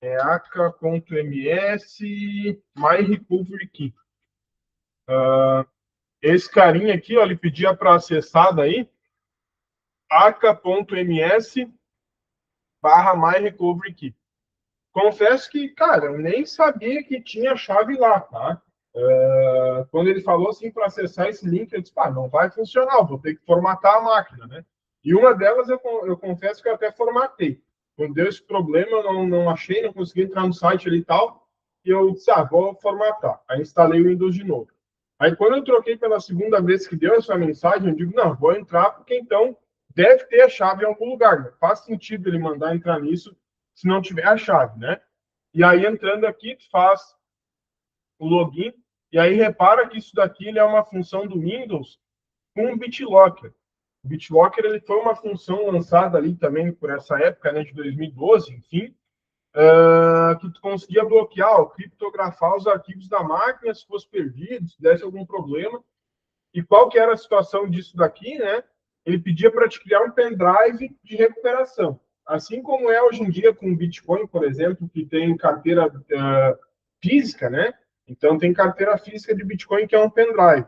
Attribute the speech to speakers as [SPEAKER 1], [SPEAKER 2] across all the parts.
[SPEAKER 1] É aka.ms My Recovery Key. Esse carinha aqui, ó, ele pedia para acessar daí aka.ms My Recovery Key. Confesso que, cara, eu nem sabia que tinha chave lá, tá? Quando ele falou assim para acessar esse link, eu disse, pá, não vai funcionar, vou ter que formatar a máquina, né? E uma delas eu confesso que eu até formatei. Quando deu esse problema, eu não achei, não consegui entrar no site ali e tal, e eu disse, vou formatar. Aí instalei o Windows de novo. Aí quando eu troquei pela segunda vez que deu essa mensagem, eu digo, não, vou entrar, porque então deve ter a chave em algum lugar. Né? Faz sentido ele mandar entrar nisso se não tiver a chave, né? E aí, entrando aqui, tu faz o login, e aí repara que isso daqui ele é uma função do Windows com o BitLocker. O BitLocker ele foi uma função lançada ali também por essa época, né, de 2012, enfim, que tu conseguia bloquear ou criptografar os arquivos da máquina se fosse perdido, se desse algum problema. E qual que era a situação disso daqui, né? Ele pedia para te criar um pendrive de recuperação. Assim como é hoje em dia com o Bitcoin, por exemplo, que tem carteira física, né? Então tem carteira física de Bitcoin que é um pendrive.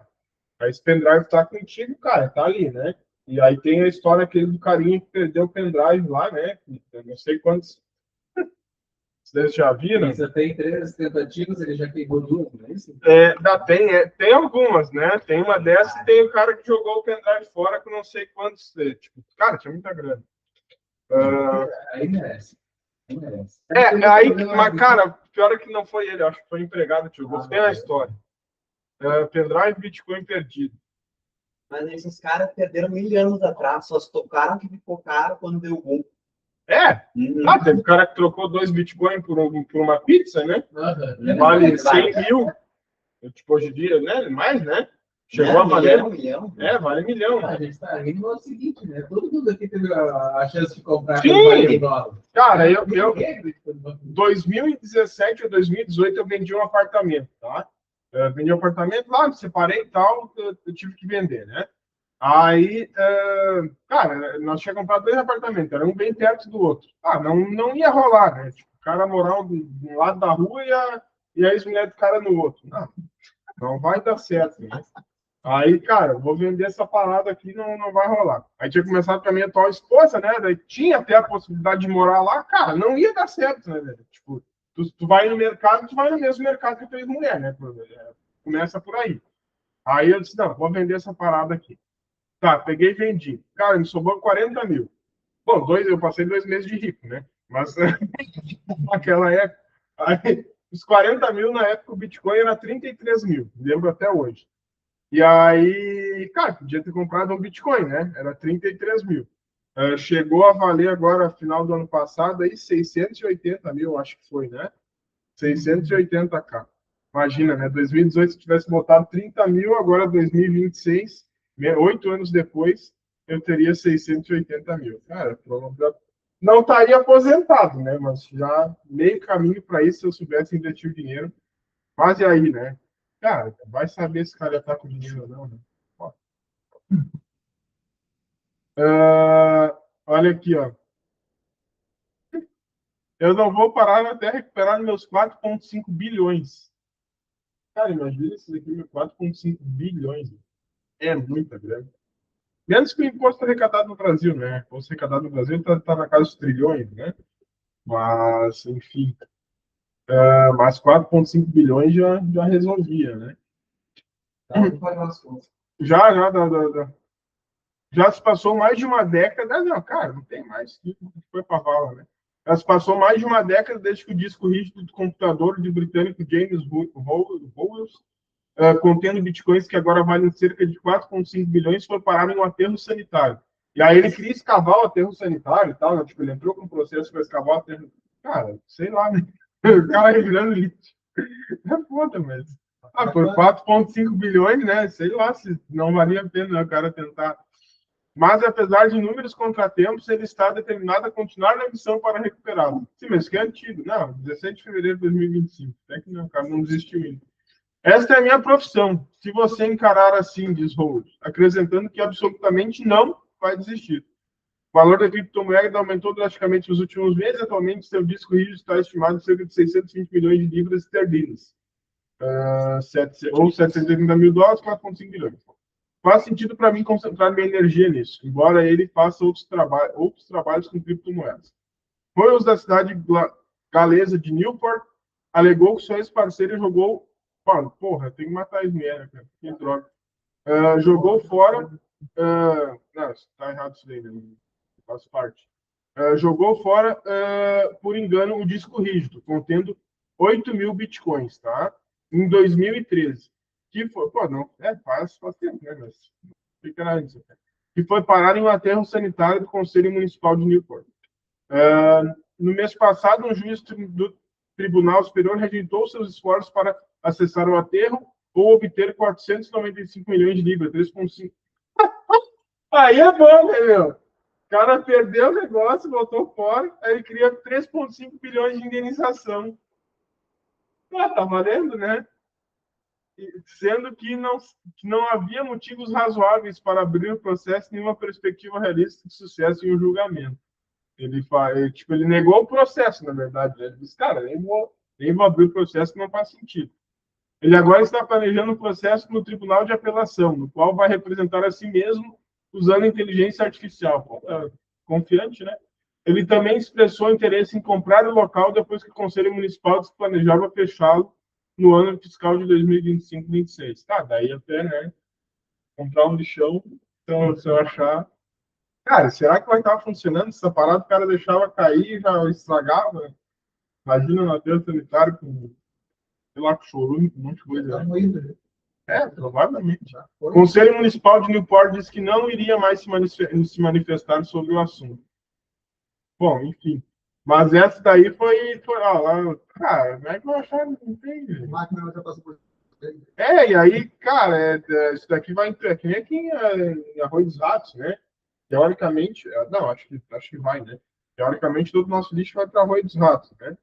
[SPEAKER 1] Aí esse pendrive está contigo, cara, tá ali, né? E aí tem a história aquele do carinha que perdeu o pendrive lá, né? Eu não sei quantos vocês já viram.
[SPEAKER 2] Isso tem 3 tentativas, ele já queimou 2, não é isso?
[SPEAKER 1] Tem algumas, né? Tem uma dessa e tem o cara que jogou o pendrive fora com não sei quantos. Tipo, cara, tinha muita grana.
[SPEAKER 2] Aí merece.
[SPEAKER 1] Mas, cara, pior é que não foi ele, acho que foi empregado, tio. Gostei da história. Pendrive Bitcoin perdido.
[SPEAKER 3] Mas esses caras perderam 1000 anos atrás, só se tocaram que pipocaram quando deu bom.
[SPEAKER 1] Teve cara que trocou 2 Bitcoin por uma pizza, né? Vale 100 mil. Tipo, hoje em dia, né? Mais, né? Chegou a valer.
[SPEAKER 3] Milhão.
[SPEAKER 1] Vale milhão.
[SPEAKER 2] A gente tá rindo no seguinte, né? Todo mundo aqui teve a chance de comprar.
[SPEAKER 1] Sim! Cara, eu 2017 ou 2018 eu vendi um apartamento, tá? Eu vendi um apartamento lá, me separei e tal, eu tive que vender, né? Aí, cara, nós tínhamos comprado 2 apartamentos, era um bem perto do outro. Não ia rolar, né? Tipo, o cara morar de um lado da rua e a ex-mulher do cara no outro. Não vai dar certo, né? Aí, cara, vou vender essa parada aqui, não vai rolar. Aí tinha começado com a minha atual esposa, né? Daí tinha até a possibilidade de morar lá, cara, não ia dar certo, né, velho? Tipo, tu vai no mercado, tu vai no mesmo mercado que a tua ex-mulher, né? Começa por aí. Aí eu disse, não, vou vender essa parada aqui. Tá, peguei e vendi. Cara, me sobrou 40 mil. Bom, eu passei 2 meses de rico, né? Mas naquela época, aí, os 40 mil na época o Bitcoin era 33 mil, lembro até hoje. E aí, cara, podia ter comprado um Bitcoin, né? Era 33 mil. Chegou a valer agora, final do ano passado, aí 680 mil, acho que foi, né? 680k. Imagina, né? 2018, se tivesse botado 30 mil, agora 2026, 8 anos depois, eu teria 680 mil. Cara, não estaria aposentado, né? Mas já meio caminho para isso, se eu soubesse investir o dinheiro. Mas e aí, né? Cara, vai saber se o cara tá com dinheiro ou não, né? Olha aqui, ó. Eu não vou parar até recuperar meus 4,5 bilhões. Cara, imagina isso aqui, 4,5 bilhões. É muita grana. Menos que o imposto arrecadado no Brasil, né? O imposto arrecadado no Brasil tá na casa dos trilhões, né? Mas, enfim. Mas 4,5 bilhões já resolvia, né? Já se passou mais de uma década. Não, cara, não tem mais. Foi para vala, né? Já se passou mais de uma década desde que o disco rígido do computador do britânico James Howells, contendo bitcoins que agora valem cerca de 4,5 bilhões, foi parar em um aterro sanitário. E aí ele queria escavar o aterro sanitário e tal, né? Tipo, ele entrou com um processo para escavar o aterro. Cara, sei lá, né? O cara revirando lixo. É foda, mas. Por 4,5 bilhões, né? Sei lá se não valia a pena, né, o cara tentar. Mas, apesar de inúmeros contratempos, ele está determinado a continuar na missão para recuperá-lo. Sim, mas que é antigo. Não, 17 de fevereiro de 2025. Até que não, o cara não desistiu ainda. Esta é a minha profissão. Se você encarar assim, diz Howard, acrescentando que absolutamente não vai desistir. valor da criptomoeda aumentou drasticamente nos últimos meses. Atualmente, seu disco rígido está estimado em cerca de 620 milhões de libras esterlinas, ou 730 mil dólares, 4,5 bilhões. Faz sentido para mim concentrar minha energia nisso, embora ele faça outros trabalhos com criptomoedas. Royals da cidade galesa de Newport alegou que só esse parceiro jogou. Porra, tem que matar as merda, cara. Que droga. Jogou fora. Não, tá errado isso daí, né? Faz parte. Jogou fora, por engano, o disco rígido, contendo 8 mil bitcoins, tá? Em 2013. Que foi, pô, não, faz tempo, né? Mas fica na isso. Que foi parar em um aterro sanitário do Conselho Municipal de Newport. No mês passado, um juiz do Tribunal Superior rejeitou seus esforços para acessar o aterro ou obter 495 milhões de libras, 3,5. Aí é bom, né, meu? O cara perdeu o negócio, voltou fora, aí ele cria 3,5 bilhões de indenização. Tá valendo, né? Sendo que não havia motivos razoáveis para abrir o processo, nenhuma perspectiva realista de sucesso em um julgamento. Ele negou o processo, na verdade. Ele disse, cara, nem vou abrir o processo, que não faz sentido. Ele agora está planejando um processo no Tribunal de Apelação, no qual vai representar a si mesmo usando inteligência artificial. Confiante, né? Ele também expressou interesse em comprar o local depois que o Conselho Municipal planejava fechá-lo no ano fiscal de 2025-26. Tá, daí até, né? Comprar um lixão, então, se eu achar... Cara, será que vai estar funcionando essa parada? O cara deixava cair, já estragava. Imagina no aterro sanitário com, sei lá, com chorume, com um monte de coisa. Provavelmente. O Conselho Municipal de Newport disse que não iria mais se manifestar sobre o assunto. Bom, enfim. Mas essa daí foi cara, como é que eu achar? Não tem. E aí, cara, isso daqui vai entrar, que nem aqui em Arroio dos Ratos, né? Teoricamente, não, acho que vai, né? Teoricamente, todo o nosso lixo vai para Arroio dos Ratos, né?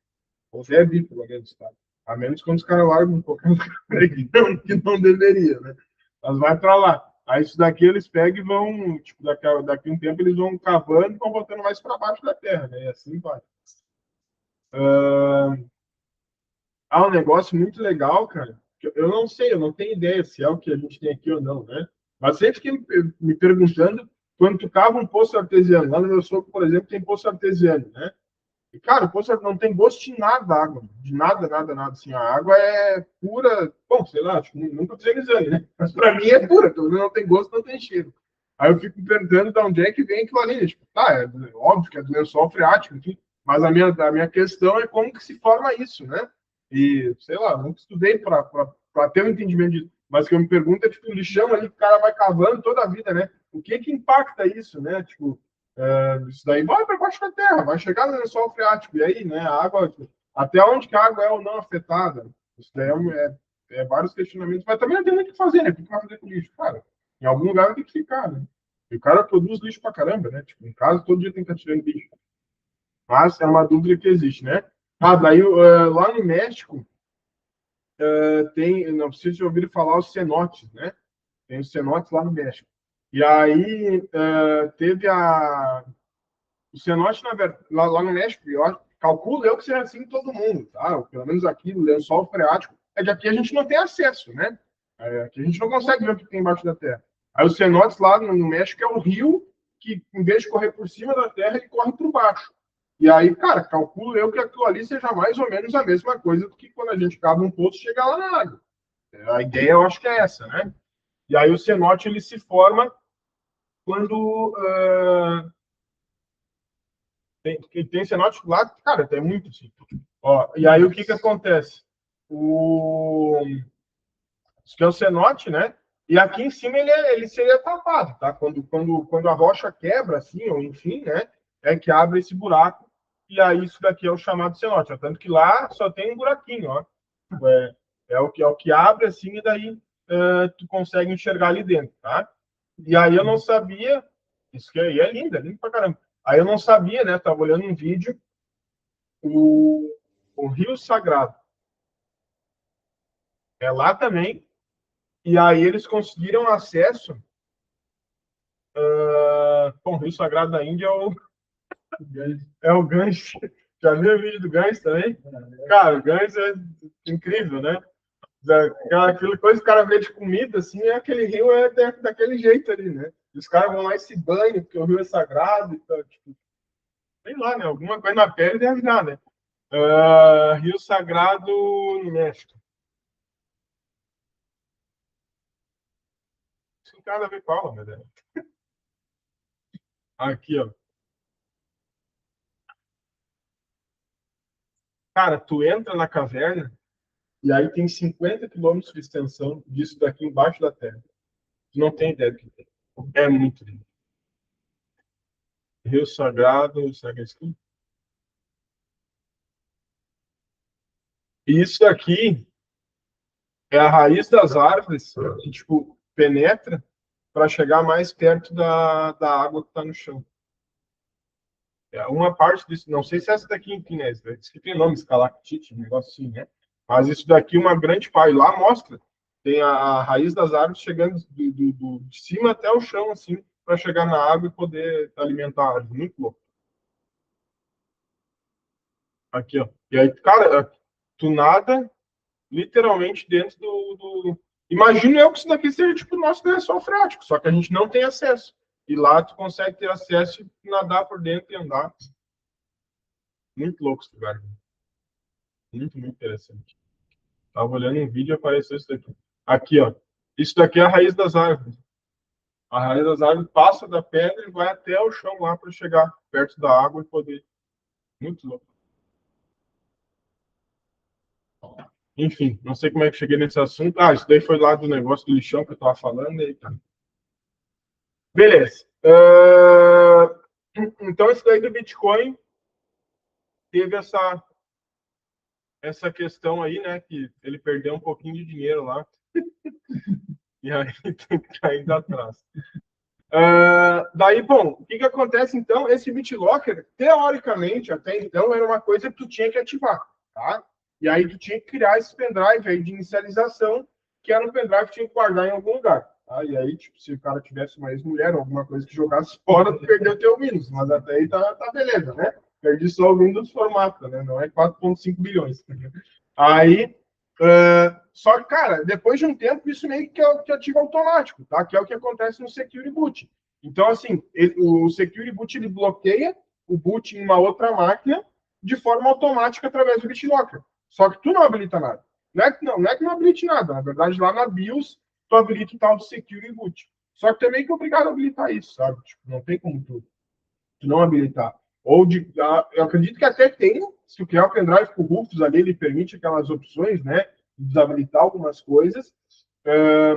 [SPEAKER 1] Ou deve ir, pelo menos, tá? A menos quando os caras largam um pouquinho que não deveria, né? Mas vai para lá. Aí isso daqui eles pegam e vão, tipo, daqui a um tempo eles vão cavando e vão botando mais para baixo da terra, né? E assim vai. Um negócio muito legal, cara. Eu não sei, eu não tenho ideia se é o que a gente tem aqui ou não, né? Mas sempre fiquei me perguntando quando tu cava um poço artesiano. Lá no meu sogro, por exemplo, tem poço artesiano, né? E, cara, o poço não tem gosto de nada, água. De nada, nada, nada. Assim, a água é pura. Bom, sei lá, tipo, nunca fiz exame, né? Mas pra mim é pura. Não tem gosto, não tem cheiro. Aí eu fico me perguntando de onde é que vem aquilo ali. Tipo, é óbvio que é do lençol freático, enfim. Mas a minha questão é como que se forma isso, né? E, sei lá, nunca estudei para ter um entendimento disso. Mas o que eu me pergunto é, tipo, o lixão ali que o cara vai cavando toda a vida, né? O que impacta isso, né? Tipo, isso daí vai para baixo da terra, vai chegar no lençol freático. E aí, né? A água, até onde que a água é ou não afetada? Isso daí é vários questionamentos. Mas também não tem muito o que fazer, né? O que vai fazer com lixo? Cara, em algum lugar vai ter que ficar, né? E o cara produz lixo pra caramba, né? Tipo, em casa, todo dia tem que estar tirando lixo. Mas é uma dúvida que existe, né? Daí lá no México tem, não preciso de ouvir falar os cenotes, né? Tem os cenotes lá no México. E aí teve o cenote, na verdade, lá no México, calculo eu que seja assim todo mundo, tá? Pelo menos aqui, o lençol freático, é que aqui a gente não tem acesso, né? Aqui a gente não consegue ver o que tem embaixo da terra. Aí os cenotes lá no México é um rio que, em vez de correr por cima da terra, ele corre por baixo. E aí, cara, calculo eu que aquilo ali seja mais ou menos a mesma coisa do que quando a gente cava um poço e chega lá na água. A ideia, eu acho que é essa, né? E aí o cenote, ele se forma quando... tem cenote lá, cara, tem muito, assim. E aí o que acontece? Isso que é o cenote, né? E aqui em cima ele seria tapado, tá? Quando a rocha quebra, assim, ou enfim, né? É que abre esse buraco. E aí isso daqui é o chamado cenote. Ó. Tanto que lá só tem um buraquinho, ó. É o que abre, assim, e daí tu consegue enxergar ali dentro, tá? E aí eu não sabia... Isso que aí é lindo pra caramba. Aí eu não sabia, né? Tava olhando um vídeo, o Rio Sagrado. É lá também. E aí eles conseguiram acesso Bom, Rio Sagrado da Índia é o Ganges. Já viu o vídeo do Ganges também? Cara, o Ganges é incrível, né? Aquela coisa que o cara vê de comida, assim, aquele rio daquele jeito ali, né? E os caras vão lá e se banham, porque o rio é sagrado, então, tipo, sei lá, né? Alguma coisa na pele deve dar, né? Rio Sagrado no México. Isso não tem nada a ver com aula, meu Deus. Aqui, ó. Cara, tu entra na caverna e aí tem 50 quilômetros de extensão disso daqui embaixo da terra. Tu não tem ideia do que tem. É muito lindo. Rio Sagrado, será que é isso aqui? E isso daqui é a raiz das árvores que, tipo, penetra para chegar mais perto da água que está no chão. É uma parte disso, não sei se essa daqui em Pinés, né? Diz que tem nome, escalactite, um negócio assim, né? Mas isso daqui, uma grande parte, lá mostra, tem a raiz das árvores chegando de cima até o chão, assim, para chegar na água e poder alimentar a árvore. Muito louco. Aqui, ó. E aí, cara, tu nada literalmente dentro Imagino eu que isso daqui seja tipo o nosso lençol freático, só que a gente não tem acesso. E lá tu consegue ter acesso e nadar por dentro e andar. Muito louco esse lugar. Muito, muito interessante. Tava olhando um vídeo e apareceu isso daqui. Aqui, ó. Isso daqui é a raiz das árvores. A raiz das árvores passa da pedra e vai até o chão lá para chegar perto da água e poder. Muito louco. Enfim, não sei como é que cheguei nesse assunto. Isso daí foi lá do negócio do lixão que eu tava falando. Aí tá. Beleza. Então, isso daí do Bitcoin teve essa questão aí, né? Que ele perdeu um pouquinho de dinheiro lá. E aí tem que cair atrás. Daí, bom, o que acontece então? Esse BitLocker, teoricamente, até então, era uma coisa que tu tinha que ativar, tá? E aí tu tinha que criar esse pendrive aí de inicialização, que era um pendrive que tinha que guardar em algum lugar. Tá? E aí, tipo, se o cara tivesse uma ex-mulher ou alguma coisa que jogasse fora, tu perdeu teu Windows. Mas até aí tá beleza, né? Perdi só o Windows formato, né? Não é 4,5 bilhões. Aí, só que, cara, depois de um tempo, isso meio que é ativo automático, tá? Que é o que acontece no Security Boot. Então, assim, o Security Boot ele bloqueia o boot em uma outra máquina de forma automática através do BitLocker. Só que tu não habilita nada. Não é que não habilite nada. Na verdade, lá na BIOS, tu habilita o tal do Security Boot. Só que tu é meio que obrigado a habilitar isso, sabe? Tipo, não tem como tu não habilitar. Eu acredito que até tem, se tu criar o pendrive com o Rufus ali, ele permite aquelas opções, né? Desabilitar algumas coisas,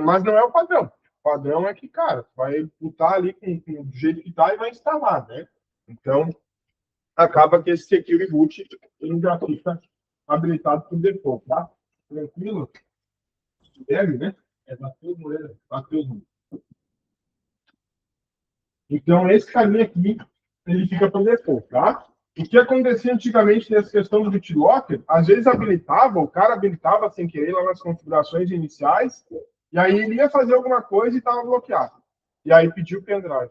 [SPEAKER 1] mas não é o padrão. O padrão é que, cara, vai botar ali do jeito que tá e vai instalar, né? Então, acaba que esse Security Boot ele já fica habilitado por default, tá? Tranquilo? Deve, né? Bateu. Então, esse caminho aqui, ele fica por default, tá? O que acontecia antigamente nessa questão do BitLocker, às vezes o cara habilitava sem querer lá nas configurações iniciais, e aí ele ia fazer alguma coisa e estava bloqueado. E aí pediu pendrive.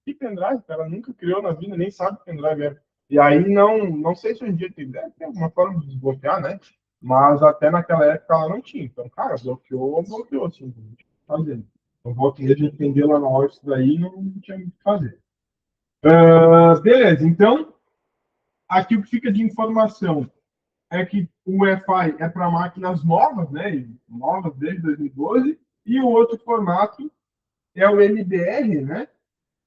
[SPEAKER 1] Que pendrive? O cara nunca criou na vida, nem sabe que pendrive é. E aí não sei se hoje em dia tem alguma forma de desbloquear, né? Mas até naquela época ela não tinha. Então, cara, bloqueou, assim, fazendo. Então, volta e a gente entendeu lá na hora isso daí não tinha o que fazer. Beleza, então, aqui o que fica de informação é que o Wi-Fi é para máquinas novas, né? Novas desde 2012, e o outro formato é o MBR, né?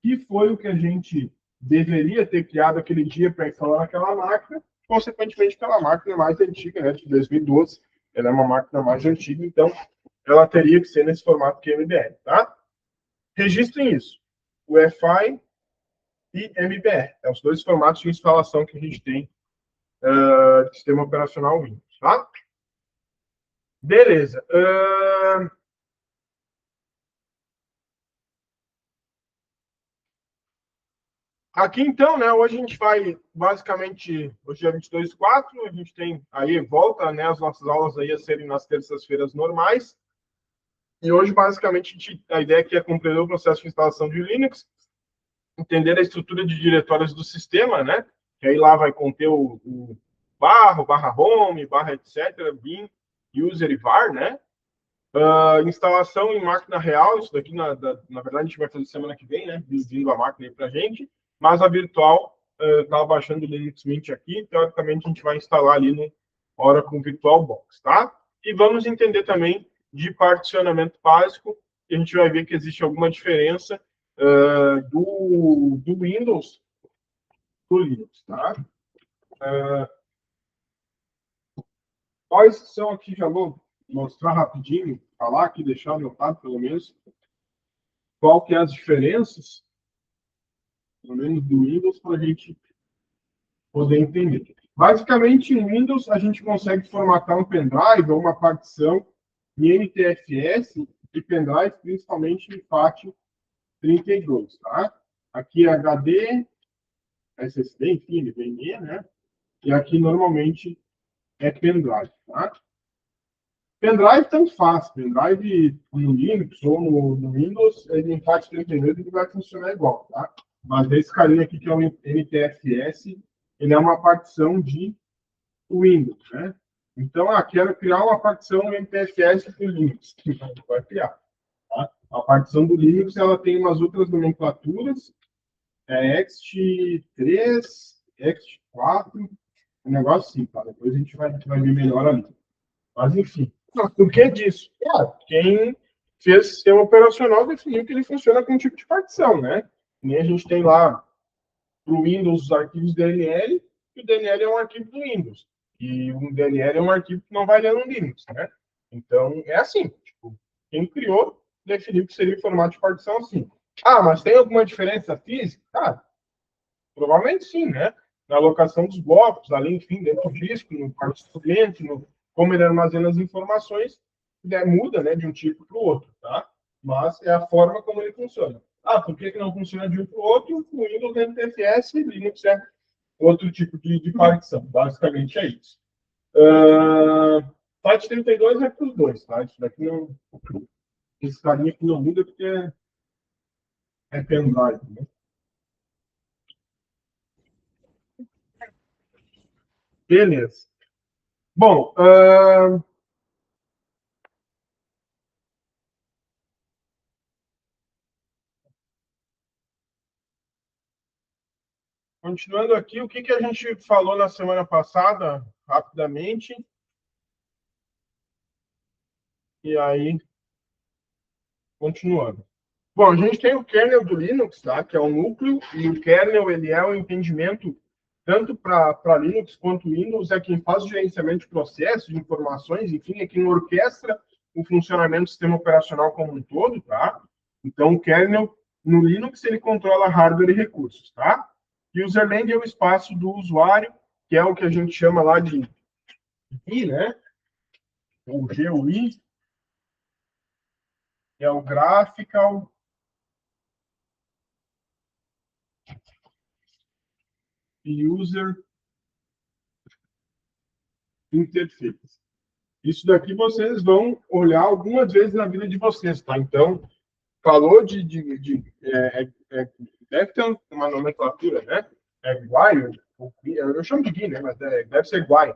[SPEAKER 1] Que foi o que a gente deveria ter criado aquele dia para instalar aquela máquina, consequentemente, aquela máquina mais antiga, né? De 2012, ela é uma máquina mais antiga, então ela teria que ser nesse formato que é MBR, tá? Registrem isso. Wi-Fi e MBR. É os dois formatos de instalação que a gente tem de sistema operacional Windows, tá? Beleza. Aqui, então, né, hoje a gente vai, basicamente, hoje é 22/4, a gente tem aí, volta, né, as nossas aulas aí a serem nas terças-feiras normais. E hoje, basicamente, a ideia aqui é compreender o processo de instalação de Linux, entender a estrutura de diretórios do sistema, né? Que aí lá vai conter o barra home, barra etc, bin, user e var, né? Instalação em máquina real, isso daqui, na verdade, a gente vai fazer semana que vem, né? Vindo a máquina aí pra gente. Mas a virtual, estava baixando o Linux Mint aqui, teoricamente a gente vai instalar ali no Oracle VirtualBox, tá? E vamos entender também de particionamento básico, e a gente vai ver que existe alguma diferença do Windows do Linux, tá? Quais são aqui, já vou mostrar rapidinho, falar aqui, deixar anotado pelo menos, qual que é as diferenças, pelo menos do Windows, para a gente poder entender. Basicamente, em Windows, a gente consegue formatar um pendrive ou uma partição em NTFS de pendrive, principalmente em FAT32, tá? Aqui é HD, SSD, enfim, NVMe, né? E aqui, normalmente, é pendrive, tá? Pendrive tanto faz. Pendrive no Linux ou no Windows, ele em FAT32 ele vai funcionar igual, tá? Mas esse carinha aqui, que é o NTFS, ele é uma partição de Windows, né? Então, quero criar uma partição NTFS para o Linux. Então, vai criar. Tá? A partição do Linux, ela tem umas outras nomenclaturas, ext3, ext4, um negócio assim, tá? Depois a gente vai ver melhor ali. Mas, enfim. Por que disso? Quem fez sistema operacional definiu que ele funciona com um tipo de partição, né? Nem a gente tem lá para o Windows os arquivos DLL, e o DLL é um arquivo do Windows. E o DLL é um arquivo que não vai ler no Linux, né? Então, é assim. Tipo, quem criou definiu que seria o formato de partição assim. Mas tem alguma diferença física? Provavelmente sim, né? Na alocação dos blocos, ali, enfim, dentro do disco, no compartimento, como ele armazena as informações, muda, né, de um tipo para o outro, tá? Mas é a forma como ele funciona. Por que não funciona de um para o outro? O Windows é NTFS e Linux é outro tipo de partição. Basicamente é isso. FAT32 é para os dois, tá? Isso daqui não... Esse carinha aqui não muda porque é pendrive, né? Beleza. Bom, continuando aqui, o que a gente falou na semana passada, rapidamente. E aí, continuando. Bom, a gente tem o kernel do Linux, tá? Que é o núcleo, e o kernel ele é o entendimento tanto para Linux quanto Windows, é quem faz o gerenciamento de processos, de informações, enfim, é quem orquestra o funcionamento do sistema operacional como um todo, tá? Então, o kernel no Linux ele controla hardware e recursos, tá? E o userland é o espaço do usuário, que é o que a gente chama lá de GUI, né? Ou GUI, que é o Graphical User Interface. Isso daqui vocês vão olhar algumas vezes na vida de vocês, tá? Então, falou deve ter uma nomenclatura, né? É GUI, eu chamo de GUI, né? Mas deve ser GUI.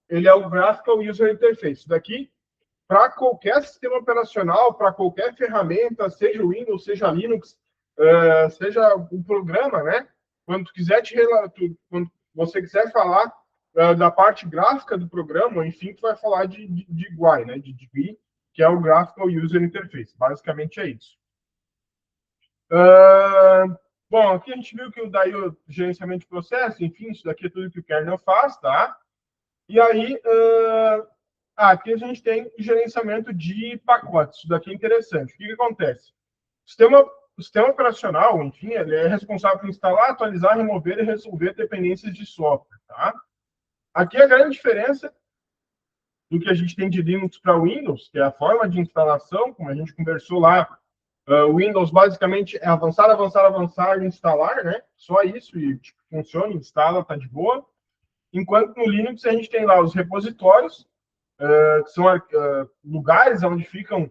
[SPEAKER 1] Ele é o Graphical User Interface. Isso daqui, para qualquer sistema operacional, para qualquer ferramenta, seja Windows, seja Linux, seja um programa, né? Quando você quiser falar da parte gráfica do programa, enfim, tu vai falar de GUI, né? De GUI, que é o Graphical User Interface. Basicamente é isso. Bom, aqui a gente viu que daí o gerenciamento de processo, enfim, isso daqui é tudo que o kernel faz, tá? E aí, aqui a gente tem gerenciamento de pacotes. Isso daqui é interessante. O que acontece? O sistema operacional, enfim, ele é responsável por instalar, atualizar, remover e resolver dependências de software, tá? Aqui a grande diferença do que a gente tem de Linux para Windows, que é a forma de instalação, como a gente conversou lá, o Windows basicamente é avançar, avançar, avançar e instalar, né? Só isso, e tipo, funciona, instala, tá de boa. Enquanto no Linux a gente tem lá os repositórios, que são lugares onde ficam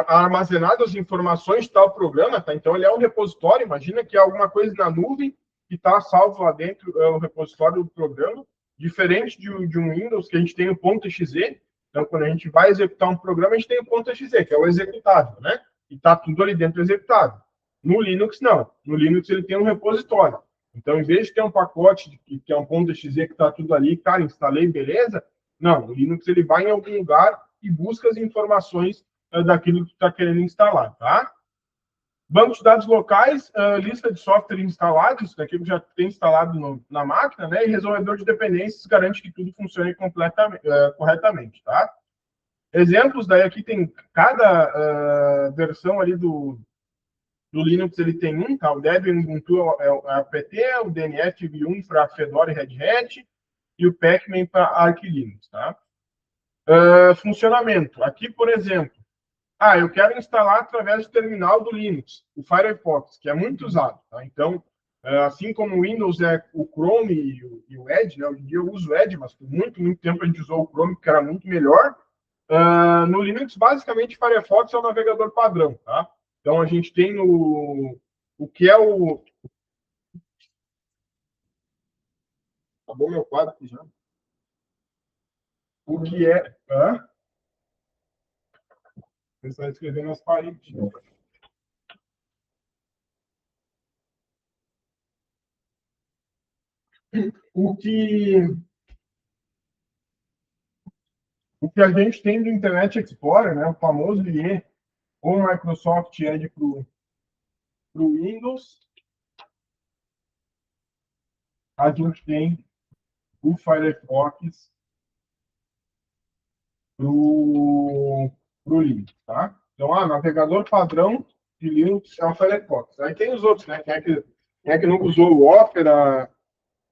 [SPEAKER 1] armazenadas as informações de tal programa, tá? Então, ele é um repositório. Imagina que é alguma coisa na nuvem que está salvo lá dentro, é o repositório do programa, diferente de um Windows, que a gente tem o .exe. Então, quando a gente vai executar um programa, a gente tem o .exe, que é o executável, né? E está tudo ali dentro do executável. No Linux, não. No Linux, ele tem um repositório. Então, em vez de ter um pacote que é um .exe que está tudo ali, cara, instalei, beleza? Não, o Linux ele vai em algum lugar e busca as informações daquilo que está querendo instalar, tá? Banco de dados locais, lista de software instalados, daquilo que já tem instalado na máquina, né? E resolvedor de dependências garante que tudo funcione corretamente, tá? Exemplos, daí aqui tem cada versão ali do Linux, ele tem um, tá? O Debian Ubuntu é o apt, o DNF V1 para Fedora e Red Hat, e o Pacman para Arch Linux, tá? Funcionamento. Aqui, por exemplo, eu quero instalar através do terminal do Linux, o Firefox, que é muito usado, tá? Então, assim como o Windows é o Chrome e o Edge, né? Hoje em dia eu uso o Edge, mas por muito tempo a gente usou o Chrome, que era muito melhor. No Linux, basicamente, o Firefox é o navegador padrão, tá? Então, a gente tem o que é o... Acabou meu quadro aqui já. O que é... Você está escrevendo as paredes. O que a gente tem do Internet Explorer, né, o famoso IE, ou Microsoft Edge para o Windows, a gente tem o Firefox para o Linux, tá? Então, navegador padrão de Linux é o Firefox. Aí tem os outros, né? Quem é que nunca usou o Opera? O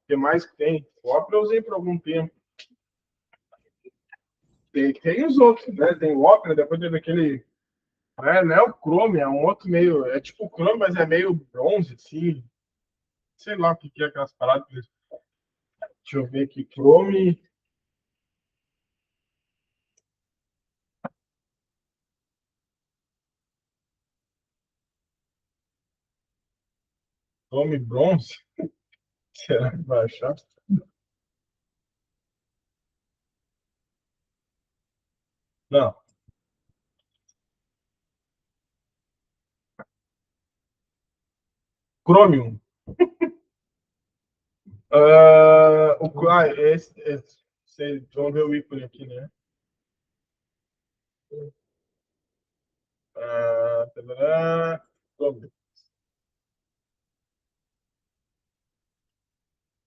[SPEAKER 1] que mais que tem? O Opera eu usei por algum tempo. Tem os outros, né? Tem o Opera, depois teve aquele... não é o Chrome, é um outro meio... É tipo o Chrome, mas é meio bronze, assim. Sei lá o que é aquelas paradas. Deixa eu ver aqui. Chrome... Chrome bronze? Será que vai achar? Não. Chromium. Vamos ver o ícone aqui, né?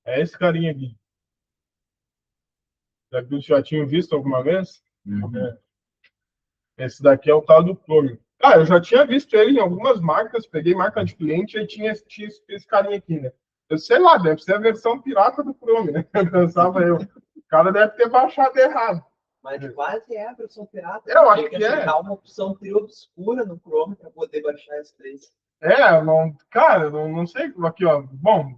[SPEAKER 1] É esse carinha aqui. Daqui já tinha visto alguma vez? Esse daqui é o tal do Chromium. Eu já tinha visto ele em algumas marcas, peguei marca de cliente e tinha esse carinha aqui, né? Eu sei lá, deve ser a versão pirata do Chrome, né? Pensava eu. O cara deve ter baixado errado.
[SPEAKER 3] Mas quase é a versão pirata.
[SPEAKER 1] Eu acho que é.
[SPEAKER 3] Tem uma opção obscura no Chrome para poder baixar esse três.
[SPEAKER 1] Cara, não sei. Aqui, ó. Bom,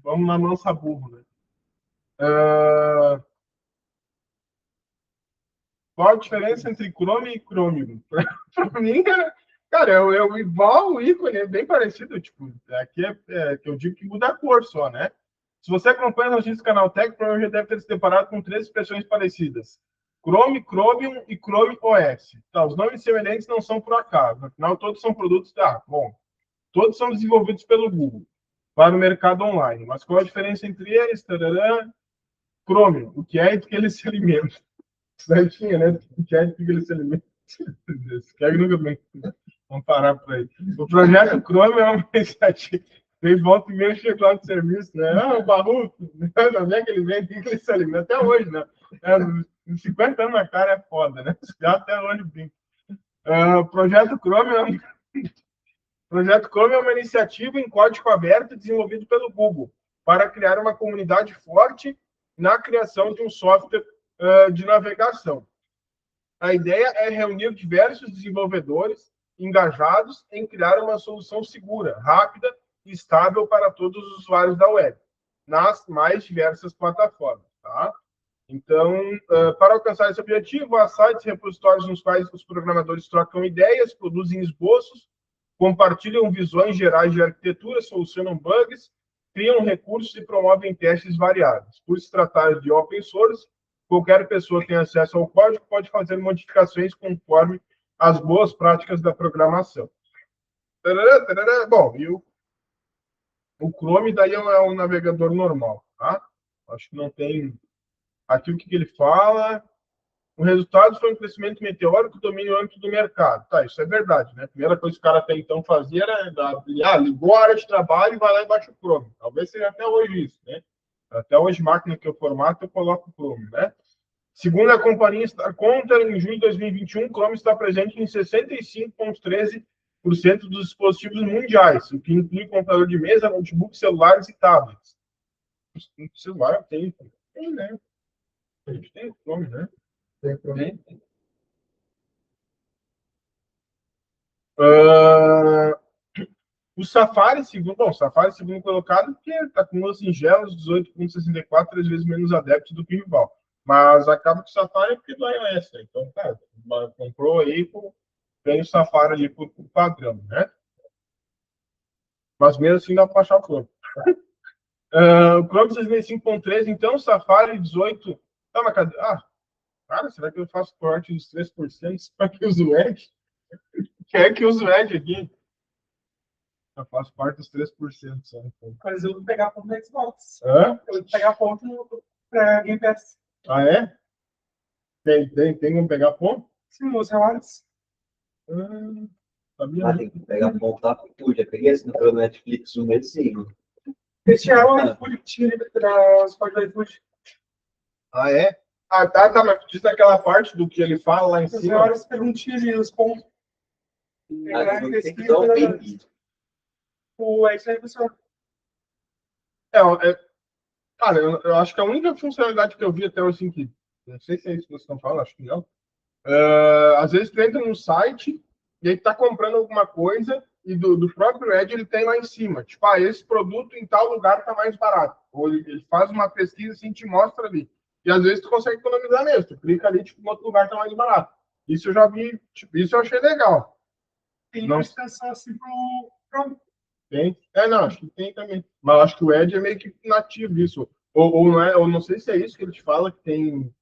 [SPEAKER 1] vamos na nossa burro, né? Qual a diferença entre Chrome e Chromium? Para mim, cara, é igual o ícone, é bem parecido. Tipo, aqui que eu digo que muda a cor só, né? Se você acompanha as notícias do Canal Tech, provavelmente já deve ter se deparado com 3 expressões parecidas: Chrome, Chromium e Chrome OS. Tá, os nomes semelhantes não são por acaso. Afinal, todos são produtos da... Bom, todos são desenvolvidos pelo Google para o mercado online. Mas qual a diferença entre eles? Tarará. Chromium, o que é e do que ele se alimenta. Isso daí tinha, né? O que é e do que ele se alimenta. Vamos parar por aí. O projeto Chrome é uma iniciativa. Tem volta e meia chega lá no serviço, né? O Barroco, onde é que ele vem? Tem que ele se alimenta até hoje, né? Uns 50 anos na cara é foda, né? Já até hoje brinca. O projeto Chrome é uma iniciativa em código aberto desenvolvido pelo Google para criar uma comunidade forte na criação de um software de navegação. A ideia é reunir diversos desenvolvedores engajados em criar uma solução segura, rápida e estável para todos os usuários da web. nas mais diversas plataformas, tá? Então, para alcançar esse objetivo, há sites e repositórios nos quais os programadores trocam ideias, produzem esboços, compartilham visões gerais de arquitetura, solucionam bugs, criam recursos e promovem testes variados. Por se tratar de open source, qualquer pessoa que tem acesso ao código pode fazer modificações conforme as boas práticas da programação. Tarará, tarará. Bom, e o Chrome daí é um navegador normal, tá? Acho que não tem... Aqui o que ele fala... O resultado foi um crescimento meteórico do domínio amplo do mercado. Tá, isso é verdade, né? A primeira coisa que o cara até então fazia era ligou a área de trabalho e vai lá e baixa o Chrome. Talvez seja até hoje isso, né? Até hoje, máquina que eu formato, eu coloco o Chrome, né? Segundo a companhia StarCounter, em junho de 2021, o Chrome está presente em 65,13% dos dispositivos mundiais, o que inclui computador de mesa, notebook, celulares e tablets. O celular tem, né? A gente tem o Chrome, né? Tem. O Safari, segundo colocado, porque está com os singelos 18,64, 3 vezes menos adeptos do que o rival. Mas acaba que o Safari é porque do iOS, né? Então, cara, comprou aí, tem o Safari ali por padrão, né? Mas mesmo assim dá para achar o Chrome. O Chrome 65.3, então, o Safari 18. Tá, mas cadê? Cara, será que eu faço corte dos 3%? Será que eu uso o Edge? Quem é que usa o Edge aqui? Eu faço parte dos 3% só. Então.
[SPEAKER 2] Mas eu vou pegar ponto no Xbox.
[SPEAKER 1] Hã?
[SPEAKER 2] Eu vou pegar ponto pra Game Pass.
[SPEAKER 1] Ah, é? Tem como pegar ponto?
[SPEAKER 2] Sim, meus salários.
[SPEAKER 1] Sabia?
[SPEAKER 3] Tem que pegar ponto da cultura. Já peguei esse no Netflix um mêsinho.
[SPEAKER 2] Eles tiraram o iFood que tinha ali para os códigos do iFood.
[SPEAKER 1] Ah, é? Ah, tá, mas diz aquela parte do que ele fala lá em
[SPEAKER 2] As
[SPEAKER 1] cima.
[SPEAKER 2] horas perguntinhas ali, os pontos.
[SPEAKER 3] Tem que dar um bem.
[SPEAKER 2] O Edge aí, pessoal.
[SPEAKER 1] Cara, eu acho que a única funcionalidade que eu vi até hoje, assim, que não sei se é isso que vocês estão falando, acho que não. Às vezes tu entra no site e aí tu tá comprando alguma coisa e do próprio Edge ele tem lá em cima. Tipo, esse produto em tal lugar tá mais barato. Ou ele faz uma pesquisa assim, te mostra ali. E às vezes tu consegue economizar mesmo. Tu clica ali, tipo, no outro lugar tá mais barato. Isso eu já vi, tipo, isso eu achei legal.
[SPEAKER 2] Tem
[SPEAKER 1] Não
[SPEAKER 2] uma extensão assim pro
[SPEAKER 1] tem? Não, acho que tem também. Mas acho que o Edge é meio que nativo isso. Ou não é, ou não sei se é isso que ele te fala que tem.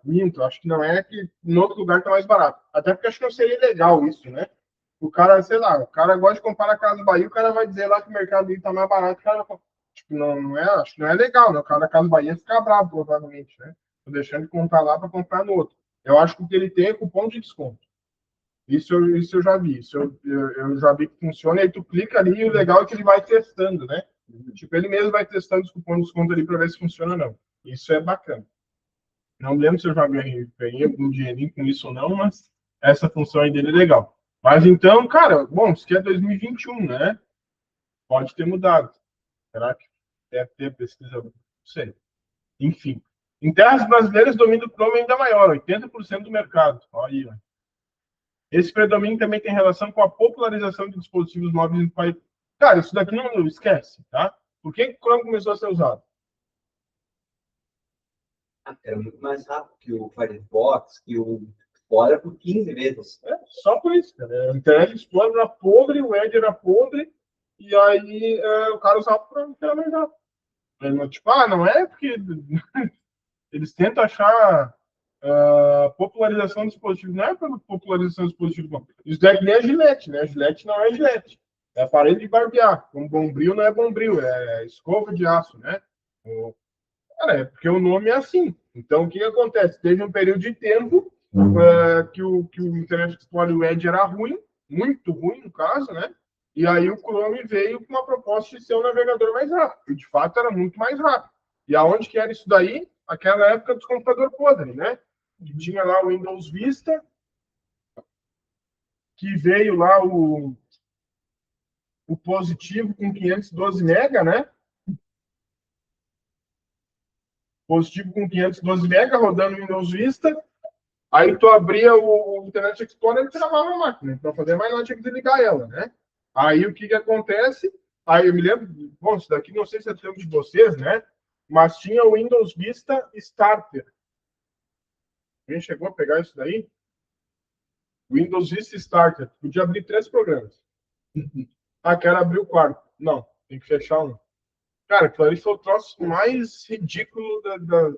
[SPEAKER 1] Minto, acho que não é que em outro lugar tá mais barato. Até porque acho que não seria legal isso, né? O cara, sei lá, o cara gosta de comprar a Casa Bahia, o cara vai dizer lá que o mercado dele tá mais barato, o cara, tipo, não é, acho que não é legal, né? O cara da Casa Bahia fica bravo, provavelmente, né? Tô deixando de comprar lá para comprar no outro. Eu acho que o que ele tem é cupom de desconto. Isso eu já vi. Eu já vi que funciona. E aí tu clica ali e o legal é que ele vai testando, né? Tipo, ele mesmo vai testando os cupons de desconto ali para ver se funciona ou não. Isso é bacana. Não lembro se eu já ganhei algum dinheirinho com isso ou não, mas essa função aí dele é legal. Mas então, cara, bom, isso aqui é 2021, né? Pode ter mudado. Será que deve ter pesquisa? Não sei. Enfim. Em terras brasileiras, o domínio do Chrome é ainda maior, 80% do mercado. Olha aí, ó. Esse predomínio também tem relação com a popularização de dispositivos móveis no país. Cara, isso daqui não esquece, tá? Por que o Chrome começou a ser usado?
[SPEAKER 3] Era muito mais rápido que o Firefox, que o Fora por 15 vezes.
[SPEAKER 1] Só por isso, cara. A Internet Explorer era podre, o Edge era podre, e aí o cara usava para mais rápido. Tipo, não é porque eles tentam achar popularização do dispositivo. Não é pela popularização do dispositivo, não. Isso é que nem a Gillette, né? A Gillette não é Gillette. É aparelho de barbear. Um bombril não é bombril, é escova de aço, né? Cara, é porque o nome é assim. Então, o que acontece? Teve um período de tempo que o Internet Explorer o Edge era ruim, muito ruim, no caso, né? E aí o Chrome veio com uma proposta de ser um navegador mais rápido. E, de fato, era muito mais rápido. E aonde que era isso daí? Aquela época dos computadores podres, né? Que tinha lá o Windows Vista, que veio lá o positivo com 512 MB, né? Positivo com 512 MB rodando o Windows Vista. Aí tu abria o Internet Explorer e travava a máquina. Então, fazer mais nada, tinha que desligar ela, né? Aí o que acontece? Aí eu me lembro, bom, isso daqui não sei se é tempo de vocês, né? Mas tinha o Windows Vista Starter. Quem chegou a pegar isso daí? Windows Vista Starter. Podia abrir 3 programas. Ah, quero abrir o quarto. Não, tem que fechar um. Cara, aquilo ali foi o troço mais ridículo da.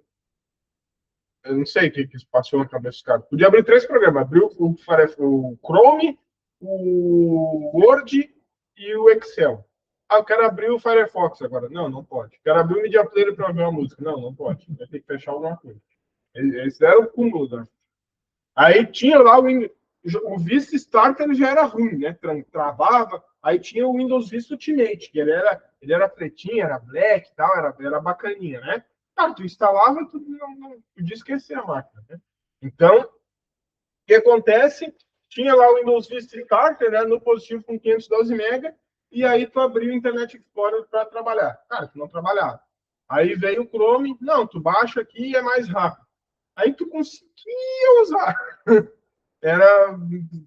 [SPEAKER 1] Eu não sei o que se passou na cabeça dos caras. Podia abrir 3 programas. Abriu o Chrome, o Word e o Excel. Ah, eu quero abrir o Firefox agora. Não, não pode. Quero abrir o Media Player para ver uma música. Não, não pode. Vai ter que fechar alguma coisa. Eles deram o cúmulo, né? Aí tinha lá o Vista Starter já era ruim, né? Travava. Aí tinha o Windows Vista Ultimate, que ele era pretinho, era black e tal, era bacaninha, né? Cara, tu instalava e tu não podia esquecer a máquina, né? Então, o que acontece? Tinha lá o Windows Vista Starter, né? No positivo com 512 MB, e aí tu abriu o Internet Explorer para trabalhar. Cara, tu não trabalhava. Aí veio o Chrome, não, tu baixa aqui e é mais rápido. Aí tu conseguia usar. Era,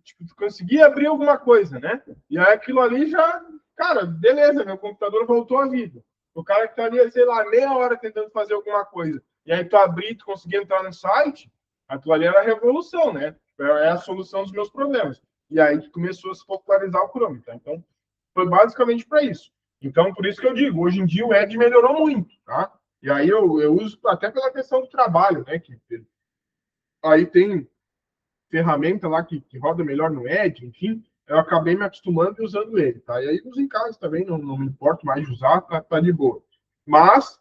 [SPEAKER 1] tipo, tu conseguia abrir alguma coisa, né? E aí aquilo ali já, cara, beleza, meu computador voltou à vida. O cara que estaria, sei lá, meia hora tentando fazer alguma coisa, e aí tu abrir, tu conseguia entrar no site, aquilo ali era a revolução, né? É a solução dos meus problemas. E aí começou a se popularizar o Chrome, tá? Então, foi basicamente para isso. Então, por isso que eu digo, hoje em dia o Edge melhorou muito, tá? E aí eu uso até pela questão do trabalho, né? Que aí tem ferramenta lá que roda melhor no Edge, enfim, eu acabei me acostumando e usando ele, tá? E aí uso em casa também, não me importo mais de usar, tá de boa. Mas,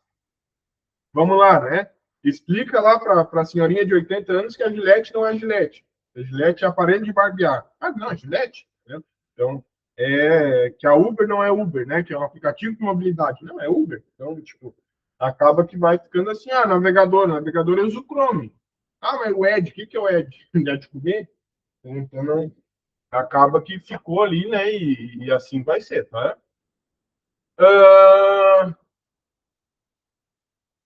[SPEAKER 1] vamos lá, né? Explica lá para a senhorinha de 80 anos que a Gillette não é Gillette. A Gillette é aparelho de barbear. Ah, não, é Gillette. Né? Então, que a Uber não é Uber, né? Que é um aplicativo de mobilidade. Não, é Uber. Então, tipo, acaba que vai ficando assim, navegador eu uso o Chrome. Ah, mas o Edge, o que é o Edge? Já descobri? Então, não, acaba que ficou ali, né? E assim vai ser, tá? Ah,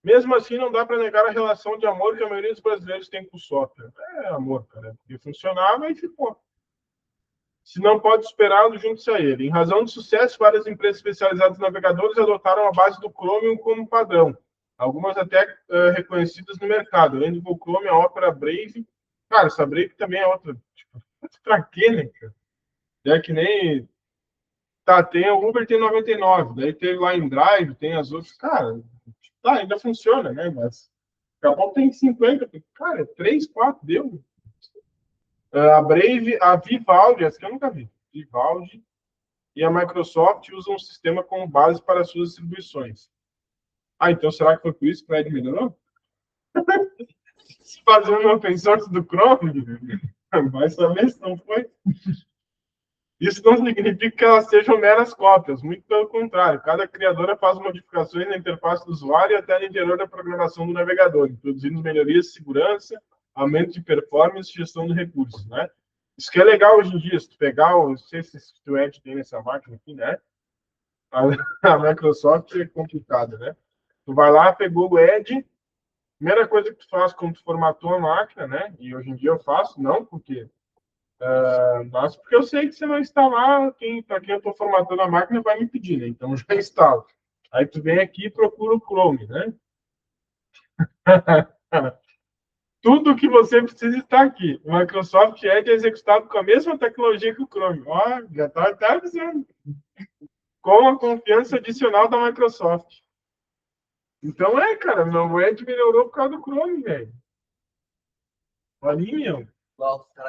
[SPEAKER 1] mesmo assim, não dá para negar a relação de amor que a maioria dos brasileiros tem com o software. É amor, cara. Porque funcionava e ficou. Se não pode esperá-lo, junte-se a ele. Em razão do sucesso, várias empresas especializadas em navegadores adotaram a base do Chromium como padrão. Algumas até reconhecidas no mercado. Além do Chrome, a Opera Brave. Cara, essa Brave também é outra. Tipo, pra quê, né, cara? É que nem. Tá, tem o Uber tem 99, daí tem lá em Drive, tem as outras. Cara, tá, ainda funciona, né? Mas daqui a pouco tem 50. Cara, 3, 4 deu. A Brave, a Vivaldi, essa que eu nunca vi. Vivaldi e a Microsoft usam um sistema como base para suas distribuições. Ah, então será que foi por isso que o Ed melhorou? Fazendo uma open source do Chrome? Vai saber se não foi. Isso não significa que elas sejam meras cópias, muito pelo contrário. Cada criadora faz modificações na interface do usuário e até no interior da programação do navegador, introduzindo melhorias de segurança, aumento de performance e gestão de recursos, né? Isso que é legal hoje em dia, se tu pegar, não sei se o Edge tem nessa máquina aqui, né? A Microsoft é complicada, né? Tu vai lá, pegou o Edge, primeira coisa que tu faz quando tu formatou a máquina, né? E hoje em dia eu faço, não porque mas porque eu sei que você vai instalar, para quem eu estou formatando a máquina vai me pedir, né? Então já instalo. Aí tu vem aqui e procura o Chrome, né? Tudo que você precisa está aqui. O Microsoft Edge é executado com a mesma tecnologia que o Chrome. Ó, já está até avisando. Com a confiança adicional da Microsoft. Então cara, meu Edge melhorou por causa do Chrome, velho. Ali, meu.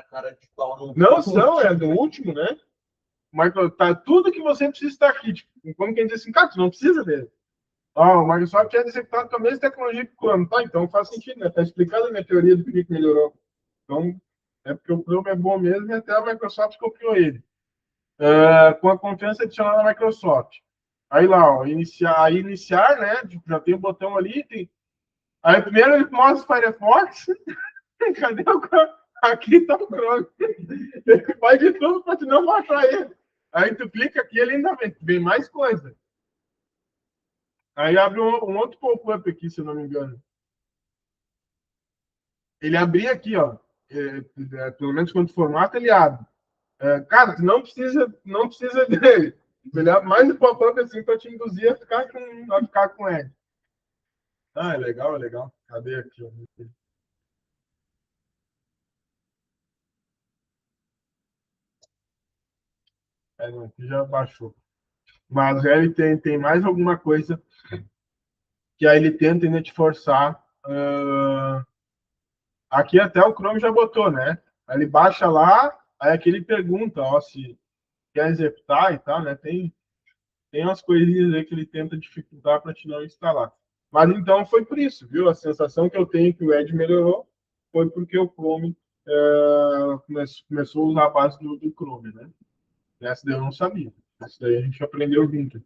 [SPEAKER 3] Cara de pau no.
[SPEAKER 1] Não são, é do último, né? Tá, tudo que você precisa estar aqui. Tipo, como quem diz assim, cara, tu não precisa dele. O Microsoft é executado com a mesma tecnologia que o Chrome. Tá, então faz sentido, né? Tá explicando a minha teoria do que melhorou. Então, é porque o Chrome é bom mesmo e até a Microsoft copiou ele. Com a confiança adicional da Microsoft. Aí lá, ó, iniciar, né? Tipo, já tem o botão ali. Aí primeiro ele mostra o Firefox. Cadê o Chrome? Aqui tá o Chrome. Ele faz de tudo para tu não mostrar ele. Aí tu clica aqui, ele ainda vem mais coisa. Aí abre um outro pop-up aqui, se eu não me engano. Ele abria aqui, ó. Pelo menos quando formata, ele abre. Cara, tu não precisa dele. Melhor, mais um pop-up assim para te induzir a ficar com ele. Ah, é legal, é legal. Cadê aqui? É, não, aqui já baixou. Mas ele tem mais alguma coisa que aí ele tenta ainda te forçar. Aqui até o Chrome já botou, né? Aí ele baixa lá, aí aqui ele pergunta, ó, se quer executar e tal, né? Tem umas coisinhas aí que ele tenta dificultar para te não instalar. Mas então foi por isso, viu? A sensação que eu tenho que o Edge melhorou foi porque o Chrome começou a usar a base do Chrome, né? Essa daí eu não sabia. Essa daí a gente aprendeu junto.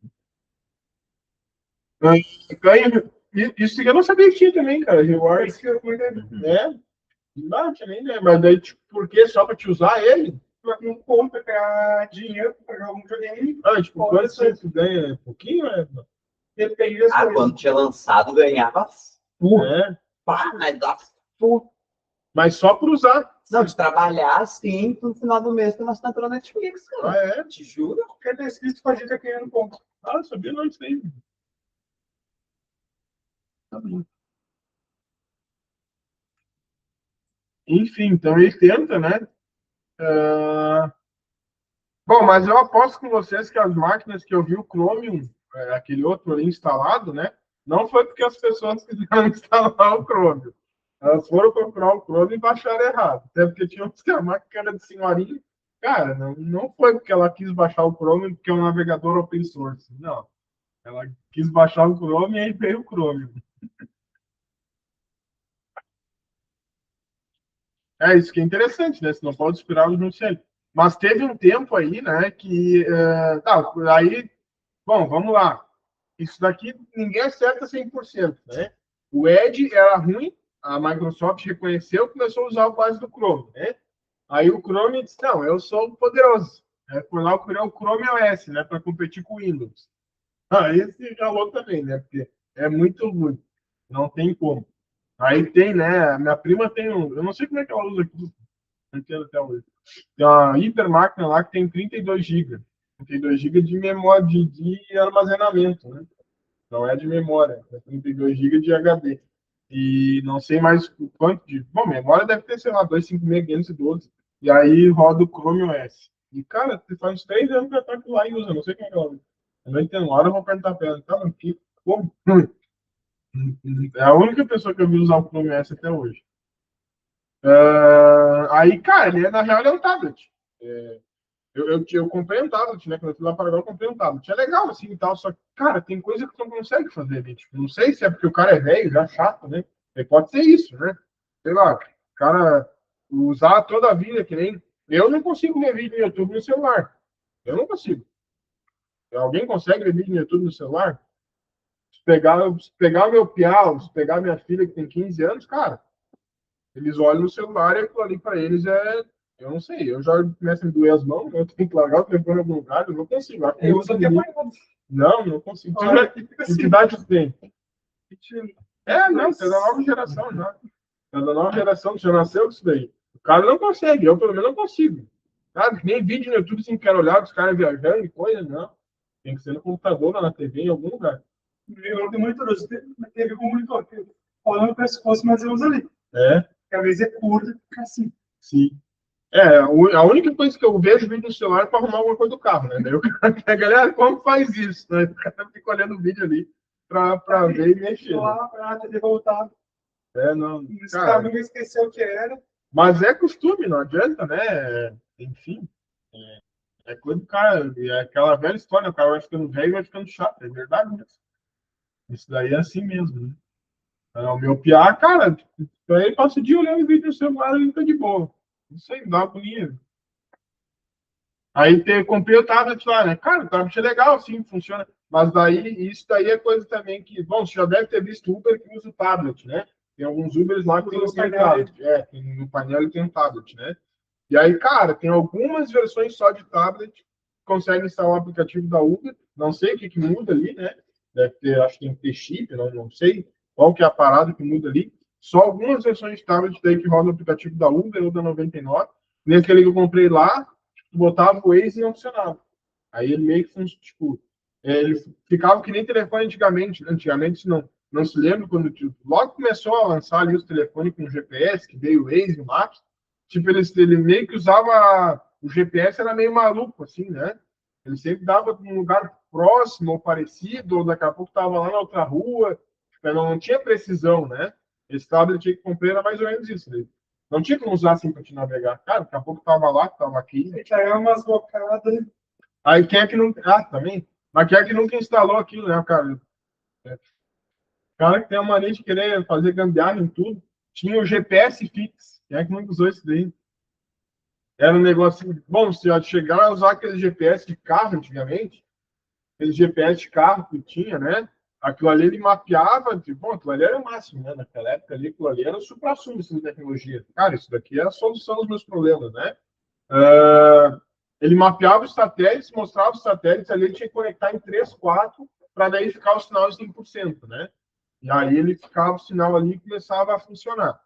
[SPEAKER 1] Isso que eu não sabia que tinha também, cara. Rewards que eu né? Não, tinha nem ideia. Mas daí, tipo, por quê? Só para te usar ele?
[SPEAKER 2] Não compra pra dinheiro pra jogar um videogame.
[SPEAKER 1] Ah, tipo, quanto você ganha? Pouquinho, né?
[SPEAKER 2] Depende das coisas.
[SPEAKER 3] Quando tinha lançado, ganhava.
[SPEAKER 1] É.
[SPEAKER 3] Pá, mas dá.
[SPEAKER 1] Mas só por usar.
[SPEAKER 3] Não, de trabalhar assim, no final do mês tem uma assinatura na Netflix, cara.
[SPEAKER 1] Ah, é?
[SPEAKER 3] Te juro.
[SPEAKER 2] Quer ter escrito com a gente aqui no ponto.
[SPEAKER 1] Ah, sabia não isso aí. Tá bom. Enfim, então ele tenta, né? Bom, mas eu aposto com vocês que as máquinas que eu vi o Chromium, aquele outro ali instalado, né? Não foi porque as pessoas quiseram instalar o Chromium. Elas foram procurar o Chrome e baixaram errado. Até porque tinha uns que a máquina era de senhorinha. Cara, não foi porque ela quis baixar o Chrome porque é um navegador open source. Não. Ela quis baixar o Chrome e aí veio o Chrome. É isso que é interessante, né? Você não pode esperar o sempre. Mas teve um tempo aí, né, que... tá, aí... Bom, vamos lá. Isso daqui ninguém acerta 100%, né? O Edge era ruim, a Microsoft reconheceu e começou a usar o base do Chrome, né? Aí o Chrome disse, não, eu sou poderoso. Por lá eu criei o Chrome OS, né, para competir com o Windows. Aí se ralou também, né, porque é muito ruim. Não tem como. Aí tem, né, minha prima tem um, eu não sei como é que ela usa aqui, não entendo até hoje. Tem uma hipermáquina lá que tem 32 GB. 32 GB de memória, de armazenamento, né? Não é de memória, é 32 GB de HD. E não sei mais quanto de. Bom, memória deve ter, sei lá, 256, 512. E aí roda o Chrome OS. E, cara, faz uns 3 anos que eu tô lá e usa, não sei como é que ela usa. Eu não entendo, uma hora eu vou perguntar pra ela, tá, mas que, como? É a única pessoa que eu vi usar o Chrome OS até hoje. Aí, cara, ele, na real, ele é um tablet. Eu comprei um tablet, né? Quando eu fui lá para Paraguai, eu comprei um tablet. É legal, assim, e tal, só que, cara, tem coisa que tu não consegue fazer ali. Tipo, não sei se é porque o cara é velho, já chato, né? Pode ser isso, né? Sei lá, o cara usar toda a vida, que nem... Eu não consigo ver vídeo no YouTube no celular. Eu não consigo. Alguém consegue ver vídeo no YouTube no celular? Se pegar o meu piau, se pegar minha filha que tem 15 anos, cara, eles olham no celular e aquilo ali para eles é. Eu não sei, eu já começo a doer as mãos, eu tenho que largar o telefone em algum lugar, eu não consigo.
[SPEAKER 2] Eu uso até mais.
[SPEAKER 1] Não consigo.
[SPEAKER 2] Olha,
[SPEAKER 1] Que idade você tem? Não, você é da nova geração já. É da nova geração, já nasceu com isso daí. O cara não consegue, eu pelo menos não consigo. Sabe? Nem vídeo no YouTube sem quero olhar os caras viajando e coisa, não. Tem que ser no computador, na TV, em algum lugar.
[SPEAKER 2] Eu tenho muito trouxe. Teve como monitor. Olhando no pescoço, mas eu uso ali.
[SPEAKER 1] É?
[SPEAKER 2] A cabeça é curta, fica assim.
[SPEAKER 1] Sim. A única coisa que eu vejo vídeo no celular é para arrumar alguma coisa do carro, né? Daí o cara pega, galera, como faz isso? Né? O cara fica olhando o vídeo ali para ver e mexer.
[SPEAKER 2] Lá para ter voltado.
[SPEAKER 1] Não.
[SPEAKER 2] Os caras nunca esqueceu o que era.
[SPEAKER 1] Mas é costume, não adianta, né? Enfim. É coisa do cara. É aquela velha história, o cara vai ficando velho e vai ficando chato. É verdade mesmo. Isso daí é assim mesmo, né? O meu piá, cara, ele passa o dia olhando vídeo no celular e ele tá de boa. Isso aí, dá uma agonia. Aí comprei o tablet lá, né? Cara, o tablet é legal, sim, funciona. Mas daí, isso daí é coisa também que... Bom, você já deve ter visto Uber que usa o tablet, né? Tem alguns Ubers lá que tem o tablet. No painel ele tem um tablet, né? E aí, cara, tem algumas versões só de tablet que conseguem instalar o aplicativo da Uber. Não sei o que muda ali, né? Deve ter, acho que tem que ter chip, não sei qual que é a parada que muda ali. Só algumas versões de tablet daí que rodam o aplicativo da Uber ou da 99. Nesse ali que eu comprei lá, botava o Waze e não funcionava. Aí ele meio que, tipo, ele ficava que nem telefone antigamente. Antigamente, não se lembra quando tipo, logo começou a lançar ali os telefones com GPS, que veio o Waze, o Maps. Tipo, ele meio que usava... O GPS era meio maluco, assim, né? Ele sempre dava num lugar próximo ou parecido, ou daqui a pouco estava lá na outra rua. Tipo, não tinha precisão, né? Esse tablet que comprei era mais ou menos isso. Né? Não tinha como usar assim para te navegar. Cara, daqui a pouco estava lá, estava aqui.
[SPEAKER 2] Tem que pegar umas bocadas.
[SPEAKER 1] Aí quem é que não. Ah, também. Mas quem é que nunca instalou aquilo, né, cara? O cara que tem a mania de querer fazer gambiarra em tudo. Tinha o GPS fix. Quem é que nunca usou isso daí? Era um negócio assim. Bom, se eu chegar a usar aquele GPS de carro antigamente, aquele GPS de carro que tinha, né? Aquilo ali ele mapeava, tipo, bom, aquilo ali era o máximo, né? Naquela época ali, aquilo ali era o supra-sumo de tecnologia. Cara, isso daqui é a solução dos meus problemas, né? Ele mapeava os satélites, mostrava os satélites, ali ele tinha que conectar em 3, 4, para daí ficar o sinal de 100%, né? E aí ele ficava o sinal ali e começava a funcionar.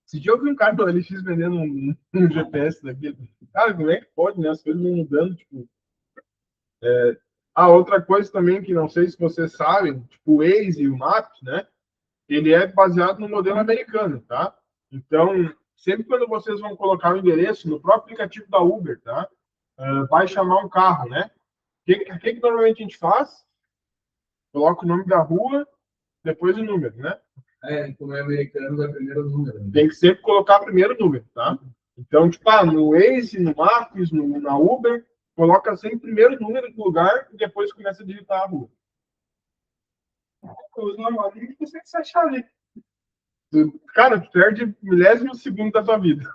[SPEAKER 1] Esse dia eu vi um cara pela LX vendendo um GPS daquele. Cara, como é que pode, né? As coisas vão mudando, tipo... outra coisa também que não sei se vocês sabem, tipo o Waze e o Maps, né? Ele é baseado no modelo americano, tá? Então, sempre quando vocês vão colocar o endereço no próprio aplicativo da Uber, tá? Vai chamar um carro, né? O que normalmente a gente faz? Coloca o nome da rua, depois o número, né?
[SPEAKER 3] Como é americano, é primeiro o número. Né?
[SPEAKER 1] Tem que sempre colocar primeiro o número, tá? Então, tipo, no Waze, no Maps, na Uber, coloca sempre primeiro o número do lugar e depois começa a digitar a rua.
[SPEAKER 2] Os normais você consegue se achar ali.
[SPEAKER 1] Cara, tu perde milésimo segundo da tua vida.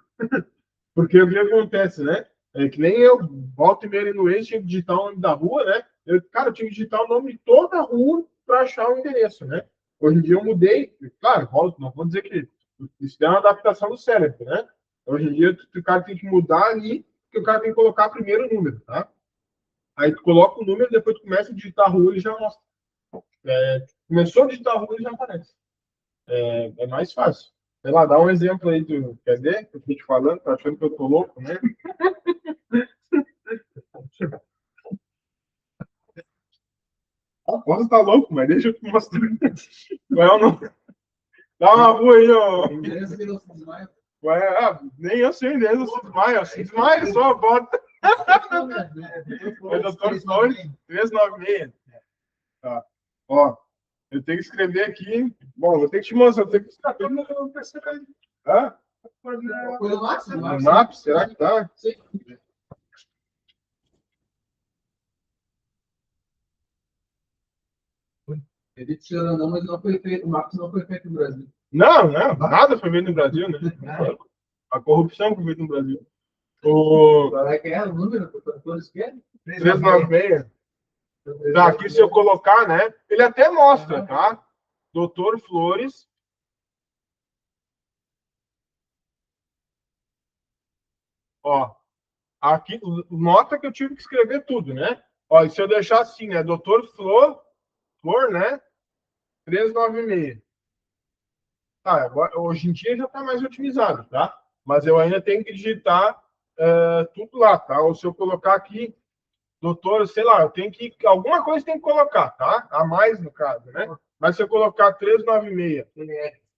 [SPEAKER 1] Porque o que acontece, né? É que nem eu, volta e meia no Waze, tinha que digitar o nome da rua, né? Cara, eu tinha que digitar o nome de toda a rua para achar o endereço, né? Hoje em dia eu mudei, claro, volto, não vou dizer que isso é uma adaptação do cérebro, né? Hoje em dia o cara tem que mudar ali, que o cara tem que colocar primeiro o número, tá? Aí tu coloca o número, depois tu começa a digitar a rua, ele já mostra. Começou a digitar a rua, ele já aparece. É mais fácil. Sei lá, dá um exemplo aí, tu quer ver? Eu tô te falando, tá achando que eu tô louco, né? Você tá louco, mas deixa eu te mostrar. Qual é o nome? Dá uma rua aí, ó. Nem eu sei o endereço do Cismaia. Cismaia só bota. É Doutor Flores 396. Tá. Ó, eu tenho que escrever aqui. Bom, vou ter que te mostrar. Eu tenho que escrever no PC. Hã? No Maps? Será que tá? Sim.
[SPEAKER 3] Ele tirou, não, mas não foi feito. O Maps não foi feito no Brasil.
[SPEAKER 1] Não, nada foi feito no Brasil, né? A corrupção foi feita no Brasil.
[SPEAKER 3] Qual é que é o número? Todos querem?
[SPEAKER 1] 396. Tá, aqui se eu colocar, né? Ele até mostra, tá? Doutor Flores. Ó, aqui, nota que eu tive que escrever tudo, né? Ó, e se eu deixar assim, né? Doutor Flor, né? 396. Tá, agora, hoje em dia já está mais otimizado, tá? Mas eu ainda tenho que digitar tudo lá, tá? Ou se eu colocar aqui, doutor, sei lá, eu tenho que. Alguma coisa tem que colocar, tá? A mais, no caso, né? Mas se eu colocar 396.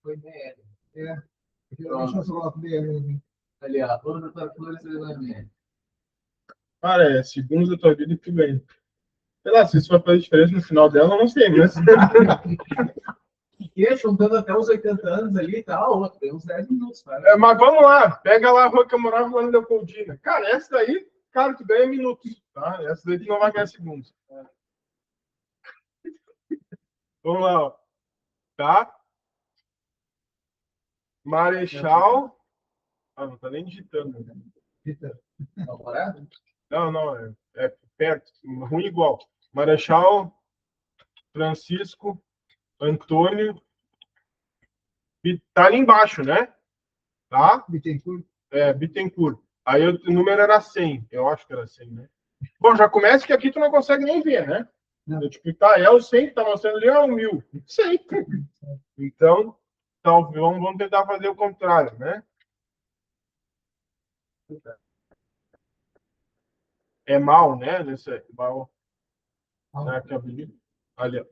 [SPEAKER 3] Foi BR. Deixa eu colocar BR. Ali, ó. Toda a tua flores 396.
[SPEAKER 1] Cara, segundos da tua vida e tu ganha. Sei lá, se isso vai fazer diferença no final dela, eu não sei, mas.
[SPEAKER 3] Que juntando até uns 80 anos ali e tal, tem uns 10 minutos, cara.
[SPEAKER 1] Mas vamos lá, pega lá a rua que eu morava lá na Leopoldina. Cara, essa daí, cara, tu ganha minutos, tá? Essa daí tu não vai ganhar segundos. Vamos lá, ó. Tá? Marechal. Não tá nem digitando. Não, é perto, ruim igual. Marechal Francisco Antônio. Tá ali embaixo, né? Tá?
[SPEAKER 3] Bittencourt.
[SPEAKER 1] Bittencourt. Aí o número era 100. Eu acho que era 100, né? Bom, já começa que aqui tu não consegue nem ver, né?
[SPEAKER 3] Não.
[SPEAKER 1] Eu, tipo, tá, é o 100 que tá mostrando ali, é o 1000. 100. Então, vamos tentar fazer o contrário, né? é mal, né? Nesse, mal, né? Que habilita. Ali, ó.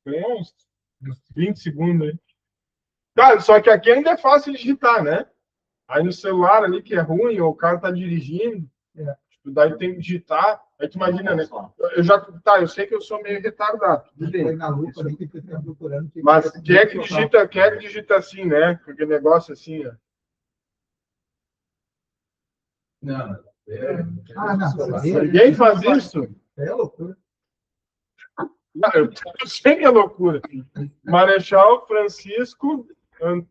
[SPEAKER 1] Tem uns 20 segundos aí. Cara, só que aqui ainda é fácil digitar, né? Aí no celular ali que é ruim, ou o cara tá dirigindo, tipo, daí tem que digitar. Aí tu imagina, né? Eu já, tá, eu sei que eu sou meio retardado. Tudo bem.
[SPEAKER 3] Na lupa, nem tem que ficar procurando.
[SPEAKER 1] Mas quem é que digita assim, né? Com aquele negócio assim, ó.
[SPEAKER 3] Não. Não.
[SPEAKER 1] Ninguém faz isso.
[SPEAKER 3] É loucura.
[SPEAKER 1] Não, eu sei que é loucura. Marechal Francisco,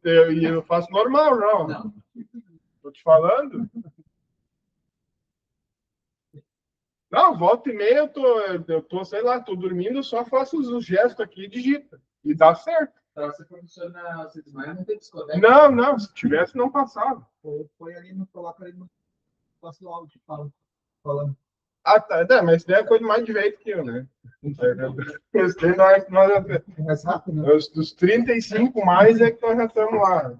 [SPEAKER 1] e eu faço normal, não.
[SPEAKER 3] Não.
[SPEAKER 1] Tô te falando. Não, volta e meia eu tô, sei lá, tô dormindo, eu só faço os gestos aqui e digita. E dá certo.
[SPEAKER 3] Pra você funciona, você desmaia, não tem discoteca.
[SPEAKER 1] Não, se tivesse, não passava.
[SPEAKER 3] Põe ali, coloca ali no nosso áudio, falando.
[SPEAKER 1] Ah, tá, mas isso daí é coisa mais de jeito que eu, né? Esse daí
[SPEAKER 3] É mais rápido, né?
[SPEAKER 1] dos 35 mais é que nós já estamos lá.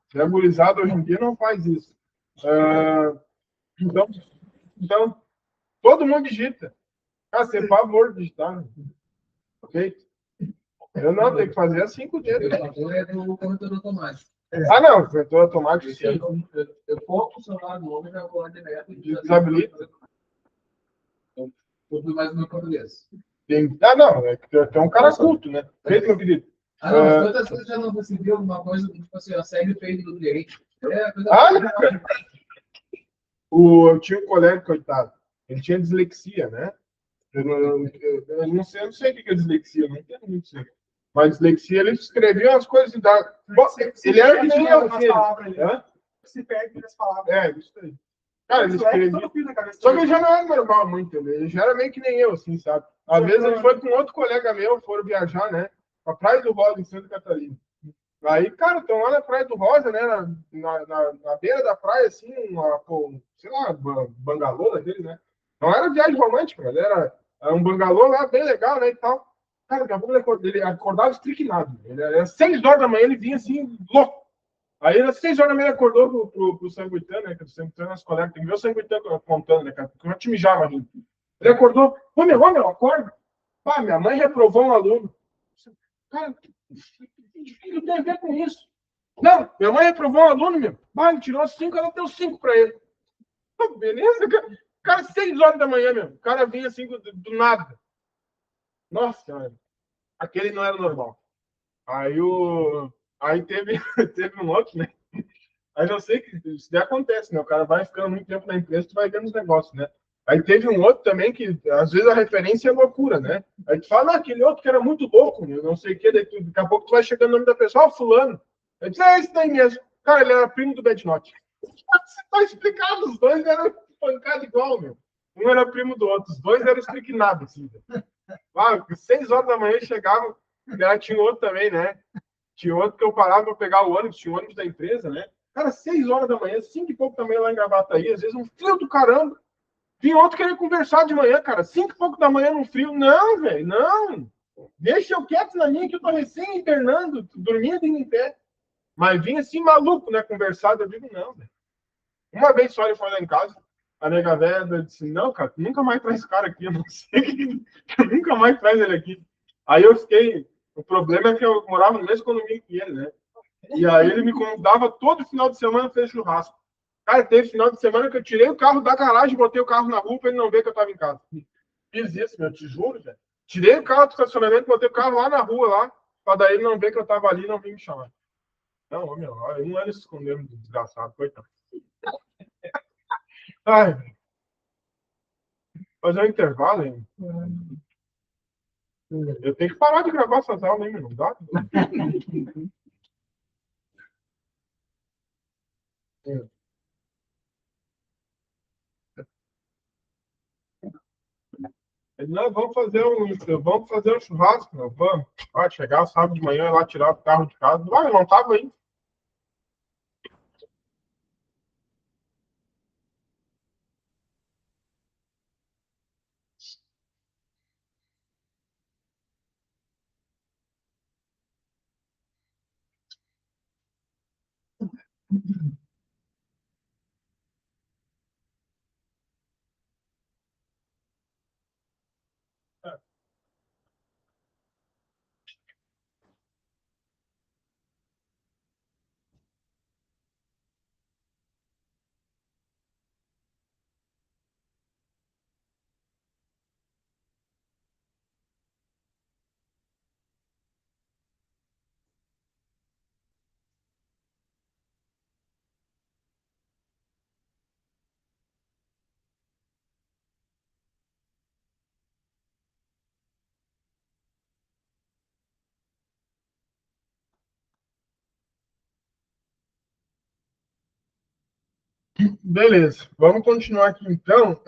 [SPEAKER 1] Se é gurizada hoje em dia não faz isso. Ah, então, todo mundo digita. Ah, você tem favor de digitar. Ok? Eu não tenho que fazer a 5 dedos.
[SPEAKER 3] Eu favor é do corretor automático.
[SPEAKER 1] Ah, não, corretor automático sim.
[SPEAKER 3] Eu ponto o celular no homem e já vou lá direto e
[SPEAKER 1] Desabilita.
[SPEAKER 3] tudo mais no meu português.
[SPEAKER 1] Ah, não, é que tu é um cara culto, né? Feito, meu querido.
[SPEAKER 3] Ah, não, mas quantas vezes já não recebi alguma coisa, tipo assim, ó, segue o feito do cliente? É, coisa
[SPEAKER 1] Eu tinha um colega, coitado, ele tinha dislexia, né? Eu não sei o que é dislexia, não entendo muito isso. Mas dislexia, ele escrevia as coisas da. Bom, ele era que nem eu, assim.
[SPEAKER 2] Se perde nas palavras.
[SPEAKER 1] É, isso aí. Cara, ele escrevia. Só que ele já não era normal muito, entendeu? Ele já era meio que nem eu, assim, sabe? Às vezes ele foi com outro colega meu, foram viajar, né? Pra Praia do Rosa, em Santa Catarina. Aí, cara, estão lá na Praia do Rosa, né? Na beira da praia, assim, sei lá, bangalô daquele, né? Não era viagem romântica, mas era um bangalô lá bem legal, né? E tal. Cara, daqui a pouco ele acordava estricnado. Ele era 6 horas da manhã, ele vinha assim, louco. Aí, às 6 horas da manhã, ele acordou pro Sanguitano, né? Que o Sanguitano, as colegas, tem que ver o Sanguitano contando, né, cara? Porque eu te mijava, gente. Ele acordou, ô meu, acorda. Pá, minha mãe reprovou um aluno. Cara, o que tem a ver com isso? Não, minha mãe reprovou um aluno, meu. Bah, ele tirou 5, ela deu 5 para ele. Beleza, cara? Cara, 6 horas da manhã, meu. O cara vinha assim do nada. Nossa, cara. Aquele não era normal. Aí teve um outro, né? Aí eu sei que isso daí acontece, né? O cara vai ficando muito tempo na empresa, tu vai vendo os negócios, né? Aí teve um outro também que, às vezes, a referência é loucura, né? Aí tu fala, aquele outro que era muito louco, né? Não sei o quê, daqui a pouco tu vai chegando no nome da pessoa, fulano. Aí tu esse daí mesmo. Cara, ele era primo do Bad Note. Tá explicado, os dois eram pancados igual, meu. Um era primo do outro, os dois eram estricnados, assim. 6 horas da manhã chegava, tinha outro também, né? Tinha outro que eu parava para pegar o ônibus, tinha o ônibus da empresa, né? Cara, 6 horas da manhã, 5 e pouco da manhã lá em Gravataí, às vezes um frio do caramba. Vinha outro querer conversar de manhã, cara. 5 e pouco da manhã no frio. Não, velho, não. Deixa eu quieto na minha que eu tô recém internando, dormindo em pé. Mas vinha assim maluco, né? Conversado. Eu digo, não, velho. Uma vez só ele foi lá em casa, a nega velha disse, não, cara, nunca mais traz esse cara aqui. Eu não sei, nunca mais traz ele aqui. Aí eu fiquei. O problema é que eu morava no mesmo condomínio que ele, né? E aí ele me convidava todo final de semana para fazer churrasco. Cara, teve final de semana que eu tirei o carro da garagem, botei o carro na rua para ele não ver que eu estava em casa. Fiz isso, meu, te juro, velho. Tirei o carro do estacionamento, botei o carro lá na rua, lá, para daí ele não ver que eu estava ali e não vir me chamar. Não, meu, eu não era esconder, desgraçado, coitado. Ai, fazer um intervalo, hein? Eu tenho que parar de gravar essas aulas, hein, não dá? Ele, não, vamos fazer um churrasco, não, vamos. Vai chegar sábado de manhã, lá tirar o carro de casa. Eu não tava aí. Beleza, vamos continuar aqui então.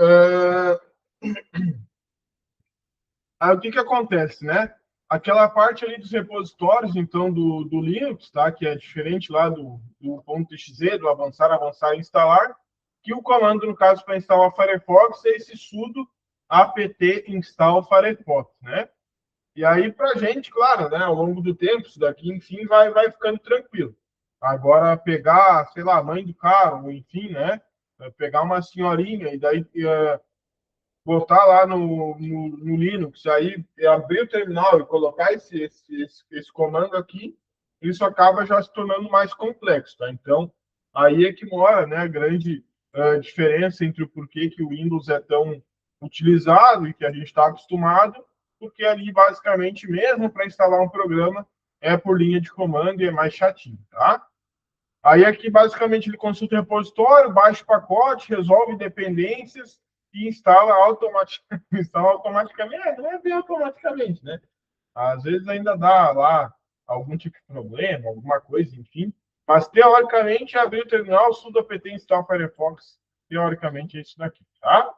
[SPEAKER 1] Aí o que que acontece, né? Aquela parte ali dos repositórios, então, do Linux, tá? Que é diferente lá do .exe, do avançar, avançar e instalar, que o comando, no caso, para instalar o Firefox é esse sudo apt install Firefox, né? E aí, para a gente, claro, né, ao longo do tempo, isso daqui, enfim, vai ficando tranquilo. Agora, pegar, sei lá, a mãe do cara, ou enfim, né, pegar uma senhorinha e daí botar lá no Linux, aí abrir o terminal e colocar esse comando aqui, isso acaba já se tornando mais complexo, tá? Então, aí é que mora, né, a grande diferença entre o porquê que o Windows é tão utilizado e que a gente está acostumado, porque ali, basicamente, mesmo para instalar um programa, é por linha de comando e é mais chatinho, tá? Aí aqui, basicamente, ele consulta o repositório, baixa o pacote, resolve dependências e instala automaticamente. Instala automaticamente, não é bem automaticamente, né? Às vezes ainda dá lá algum tipo de problema, alguma coisa, enfim. Mas, teoricamente, abrir o terminal, sudo apt install Firefox, teoricamente é isso daqui, tá?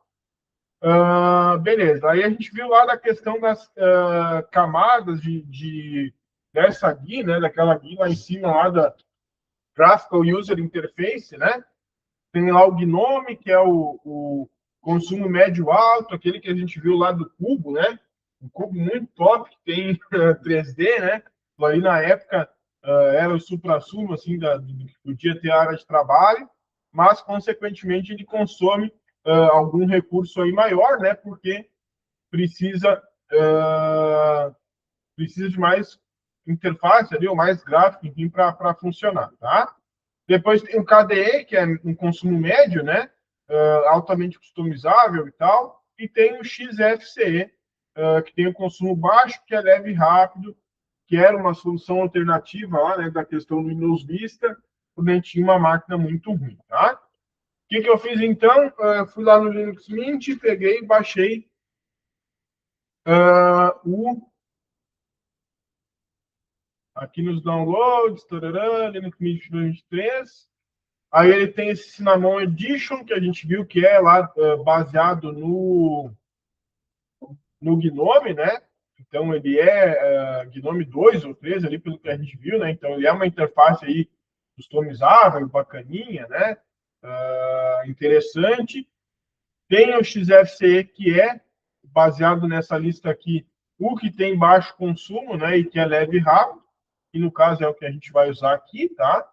[SPEAKER 1] Beleza, aí a gente viu lá da questão das camadas dessa GUI, né? Daquela GUI lá em cima, lá da Graphical User Interface, né? Tem lá o Gnome, que é o consumo médio alto, aquele que a gente viu lá do cubo, né? Um cubo muito top, que tem 3D, né? Aí na época era o supra-sumo, assim, do que podia ter área de trabalho, mas, consequentemente, ele consome algum recurso aí maior, né? Porque precisa, precisa de mais interface ali, ou mais gráfico, enfim, para funcionar, tá? Depois tem o KDE, que é um consumo médio, né? Altamente customizável e tal. E tem o XFCE, que tem o consumo baixo, que é leve e rápido, que era uma solução alternativa lá, né, da questão do Windows Vista, quando a gente tinha uma máquina muito ruim, tá? O que eu fiz então? Fui lá no Linux Mint, peguei e baixei o aqui nos downloads, tarará, Linux Mint 2023. Aí ele tem esse Cinnamon Edition, que a gente viu que é lá baseado no Gnome, né? Então ele é Gnome 2 ou 3 ali, pelo que a gente viu, né? Então ele é uma interface aí customizável, bacaninha, né? Interessante. Tem o XFCE, que é baseado nessa lista aqui, o que tem baixo consumo, né? E que é leve e rápido, que no caso é o que a gente vai usar aqui, tá?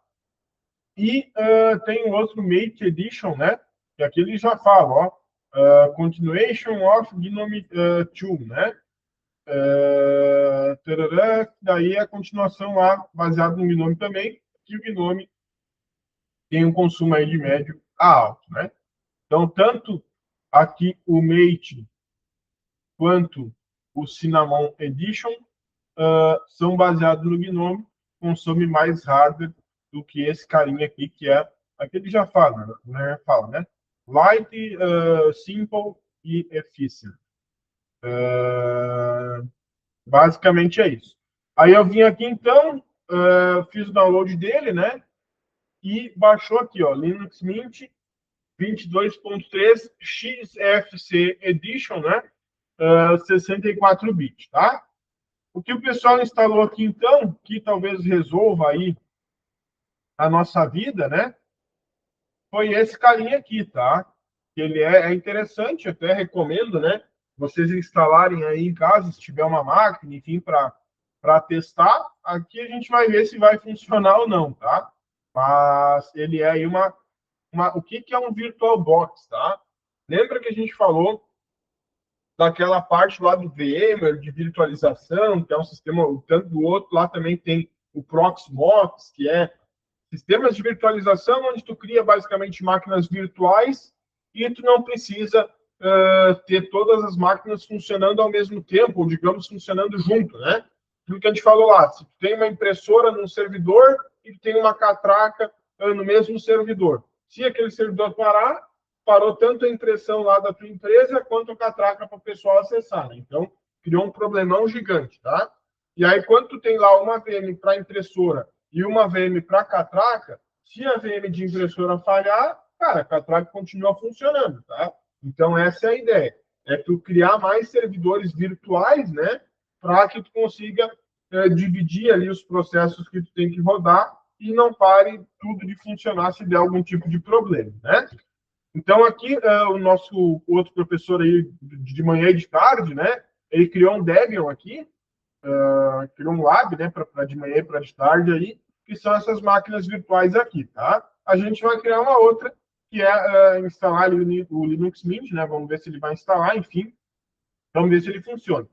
[SPEAKER 1] E tem um outro Mate Edition, né? Que aqui ele já fala, ó, Continuation of Gnome 2, né? Tarará, daí a continuação lá, baseado no Gnome também, que o Gnome tem um consumo aí de médio a alto, né? Então, tanto aqui o Mate quanto o Cinnamon Edition são baseados no Gnome, consome mais hardware do que esse carinha aqui, que é aquele já fala, né? Light, simple e efficient. Basicamente é isso. Aí eu vim aqui então, fiz o download dele, né? E baixou aqui, ó, Linux Mint 22.3 XFC Edition, né? 64 bits, tá? O que o pessoal instalou aqui então, que talvez resolva aí a nossa vida, né? Foi esse carinha aqui, tá? Ele é interessante, até recomendo, né? Vocês instalarem aí em casa, se tiver uma máquina, enfim, para testar. Aqui a gente vai ver se vai funcionar ou não, tá? Mas ele é aí o que é um VirtualBox, tá? Lembra que a gente falou daquela parte lá do VMware, de virtualização, que é um sistema, tanto do outro lá também tem o Proxmox, que é sistemas de virtualização onde tu cria basicamente máquinas virtuais e tu não precisa ter todas as máquinas funcionando ao mesmo tempo, ou digamos, funcionando junto, né? Aquilo que a gente falou lá, se tu tem uma impressora num servidor e tu tem uma catraca no mesmo servidor. Se aquele servidor parar, parou tanto a impressão lá da tua empresa quanto a catraca para o pessoal acessar, né? Então, criou um problemão gigante, tá? E aí, quando tu tem lá uma VM para impressora e uma VM para catraca, se a VM de impressora falhar, cara, a Catrack continua funcionando, tá? Então, essa é a ideia. É tu criar mais servidores virtuais, né? Para que tu consiga dividir ali os processos que tu tem que rodar e não pare tudo de funcionar se der algum tipo de problema, né? Então, aqui, o nosso outro professor aí, de manhã e de tarde, né? Ele criou um Debian aqui, criou um lab, né? Para de manhã e para de tarde aí, que são essas máquinas virtuais aqui, tá? A gente vai criar uma outra, que é instalar ali o Linux Mint, né? Vamos ver se ele vai instalar, enfim. Vamos ver se ele funciona.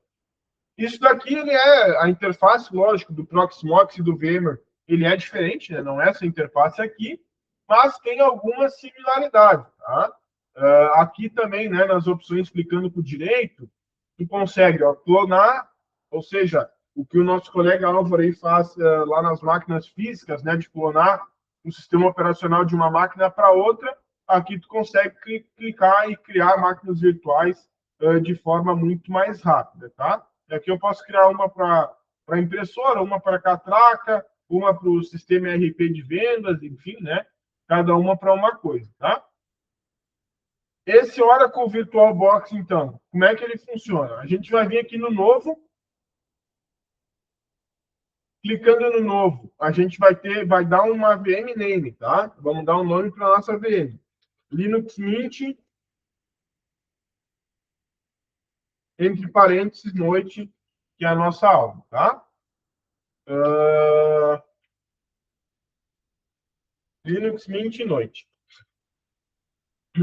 [SPEAKER 1] Isso daqui, ele é a interface, lógico, do Proxmox e do VMware, ele é diferente, né? Não é essa interface aqui, mas tem algumas similaridades, tá? Aqui também, né, nas opções, clicando para o direito, tu consegue clonar, ou seja, o que o nosso colega Álvaro aí faz lá nas máquinas físicas, né, de clonar um sistema operacional de uma máquina para outra, aqui tu consegue clicar e criar máquinas virtuais de forma muito mais rápida, tá? Aqui eu posso criar uma para impressora, uma para catraca, uma para o sistema ERP de vendas, enfim, né? Cada uma para uma coisa, tá? Esse Oracle VirtualBox, então, como é que ele funciona? A gente vai vir aqui no novo. Clicando no novo, a gente vai dar uma VM name, tá? Vamos dar um nome para a nossa VM. Linux Mint, entre parênteses, noite, que é a nossa aula, tá? Linux Mint noite.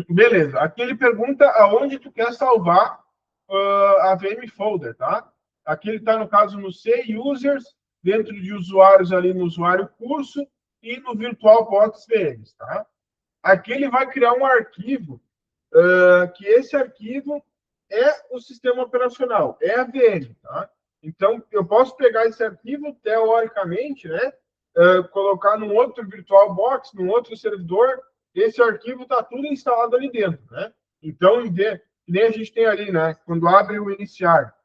[SPEAKER 1] Beleza. Aqui ele pergunta aonde tu quer salvar a VM folder, tá? Aqui ele está, no caso, no C Users, dentro de usuários ali no usuário curso e no VirtualBox VMs, tá? Aqui ele vai criar um arquivo, que esse arquivo é o sistema operacional, é a VM, tá? Então, eu posso pegar esse arquivo, teoricamente, né? Colocar num outro VirtualBox, num outro servidor, esse arquivo está tudo instalado ali dentro, né? Então, nem a gente tem ali, né? Quando abre o iniciar.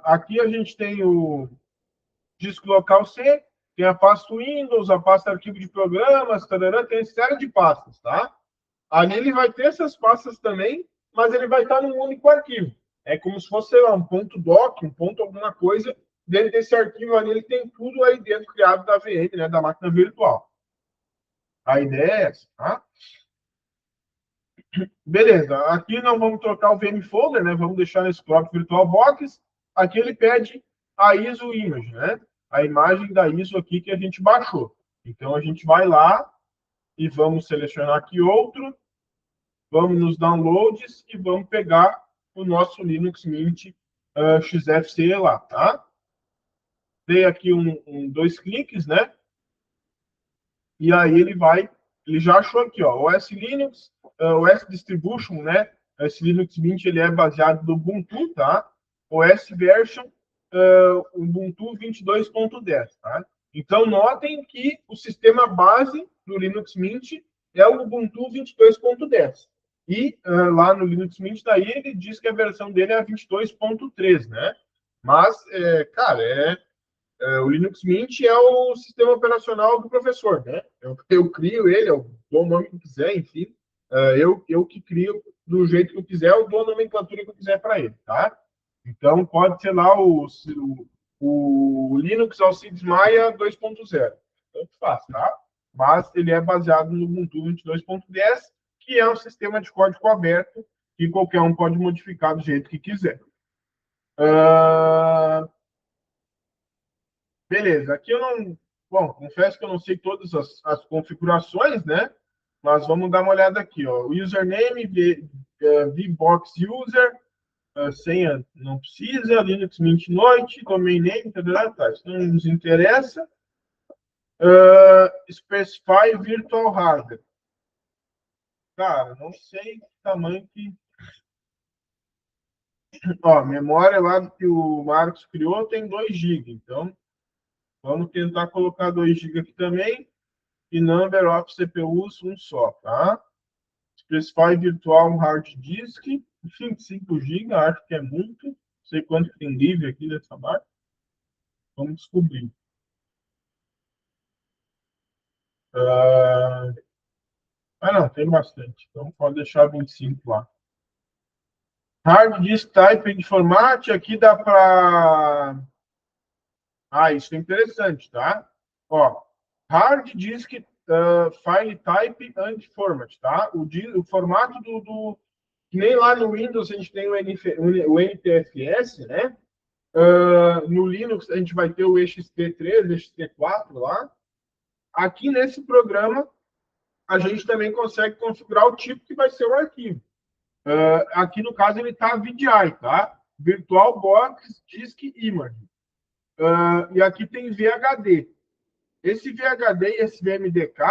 [SPEAKER 1] Aqui a gente tem o disco local C, tem a pasta Windows, a pasta arquivo de programas, tarará, tem série de pastas, tá? Ali ele vai ter essas pastas também, mas ele vai estar num único arquivo. É como se fosse, sei lá, um ponto doc, um ponto alguma coisa. Dentro desse arquivo ali, ele tem tudo aí dentro criado da VM, né, da máquina virtual. A ideia é essa, tá? Beleza, aqui não vamos trocar o VM folder, né? Vamos deixar nesse próprio VirtualBox. Aqui ele pede a ISO image, né? A imagem da ISO aqui que a gente baixou. Então a gente vai lá e vamos selecionar aqui outro, vamos nos downloads e vamos pegar o nosso Linux Mint XFCE lá, tá? Dei aqui dois cliques, né? E aí ele já achou aqui, ó, OS Linux, OS Distribution, né? Esse Linux Mint ele é baseado no Ubuntu, tá? OS Version Ubuntu 22.10, tá? Então notem que o sistema base do Linux Mint é o Ubuntu 22.10. E lá no Linux Mint daí ele diz que a versão dele é a 22.3, né? Mas, cara, o Linux Mint é o sistema operacional do professor, né? Eu crio ele, eu dou o nome que eu quiser, enfim. Eu que crio do jeito que eu quiser, eu dou a nomenclatura que eu quiser para ele, tá? Então, pode ser lá o Linux Alcides Maia 2.0. Tanto faz, tá? Mas ele é baseado no Ubuntu 22.10, que é um sistema de código aberto que qualquer um pode modificar do jeito que quiser. Beleza, aqui eu não. Bom, confesso que eu não sei todas as configurações, né? Mas vamos dar uma olhada aqui, ó. Username, VBox User, senha não precisa, Linux Mint Noite, domain name, tá, isso não nos interessa. Specify Virtual Hardware. Cara, não sei que tamanho que. Ó, memória lá que o Marcos criou tem 2 GB, então vamos tentar colocar 2 GB aqui também. E number of CPUs, um só, tá? Specify virtual hard disk, 25 GB, acho que é muito. Não sei quanto tem livre aqui nessa marca. Vamos descobrir. Não, tem bastante. Então pode deixar 25 lá. Hard disk type de format, aqui dá para. Isso é interessante, tá? Ó, hard disk file type and format, tá? O formato que nem lá no Windows a gente tem o NTFS, né? No Linux a gente vai ter o ext3, ext4 lá. Aqui nesse programa a gente também consegue configurar o tipo que vai ser o arquivo. Aqui no caso ele está VDI, tá? VirtualBox Disk Image. E aqui tem VHD. Esse VHD e esse VMDK,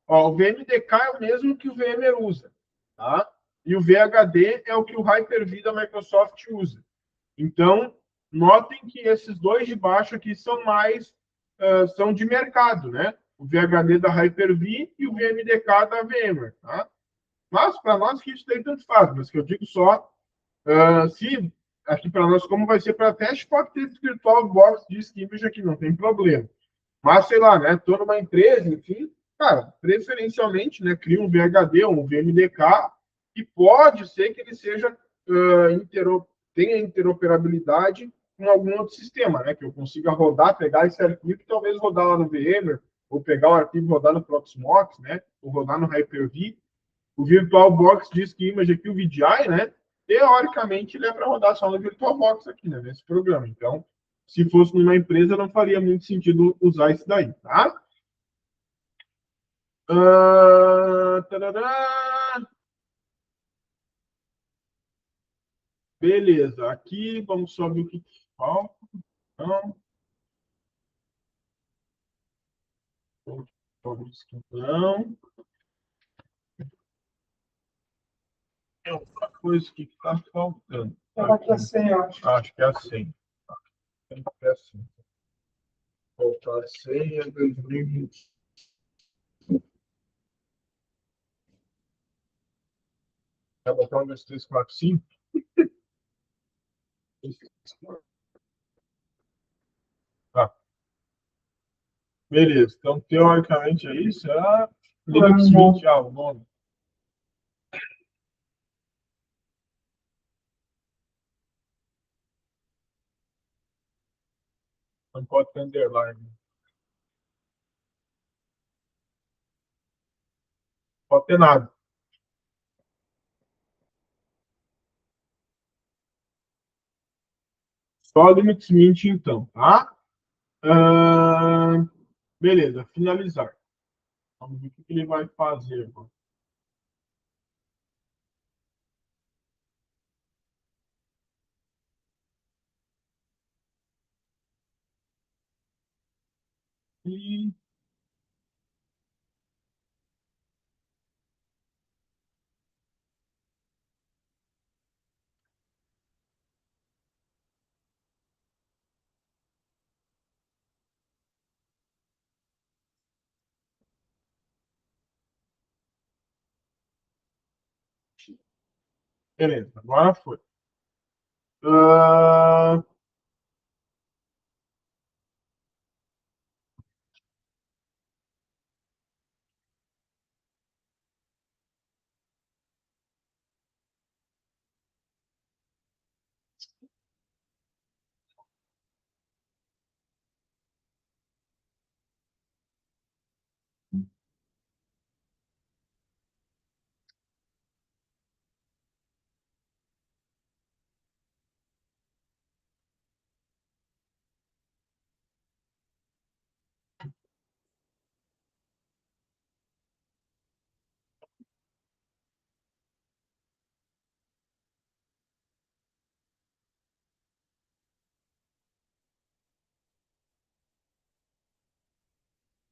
[SPEAKER 1] o VMDK é o mesmo que o VMware usa, tá? E o VHD é o que o Hyper-V da Microsoft usa. Então, notem que esses dois de baixo aqui são de mercado, né? O VHD da Hyper-V e o VMDK da VMware, tá? Mas, para nós, que isso daí tanto faz, mas que eu digo só, se aqui para nós, como vai ser para teste, pode ter esse VirtualBox Disk Image aqui, não tem problema. Mas, sei lá, né? Estou numa empresa, enfim, cara, preferencialmente, né? Cria um VHD ou um VMDK e pode ser que ele seja tenha interoperabilidade com algum outro sistema, né? Que eu consiga rodar, pegar esse arquivo e talvez rodar lá no VMware, ou pegar o arquivo e rodar no Proxmox, né? Ou rodar no Hyper-V. O VirtualBox Disk Image aqui, o VDI, né? Teoricamente, ele é para rodar só no VirtualBox aqui, né? Nesse programa. Então, se fosse numa empresa, não faria muito sentido usar isso daí, tá? Tarará. Beleza. Aqui, vamos só ver o que falta. Não. Não. É outra coisa que está faltando.
[SPEAKER 2] Estava aqui a senha, acho.
[SPEAKER 1] Acho que é assim. Tem que ser assim. Voltar a senha 2020. Vai botar um 2, 3, 4, 5. Tá. Beleza. Então, teoricamente, é isso. Linux Mint, o nome. Não pode ter underline. Não pode ter nada. Só Linux Mint, então, tá? Beleza, finalizar. Vamos ver o que ele vai fazer agora. E beleza, agora foi. Ah,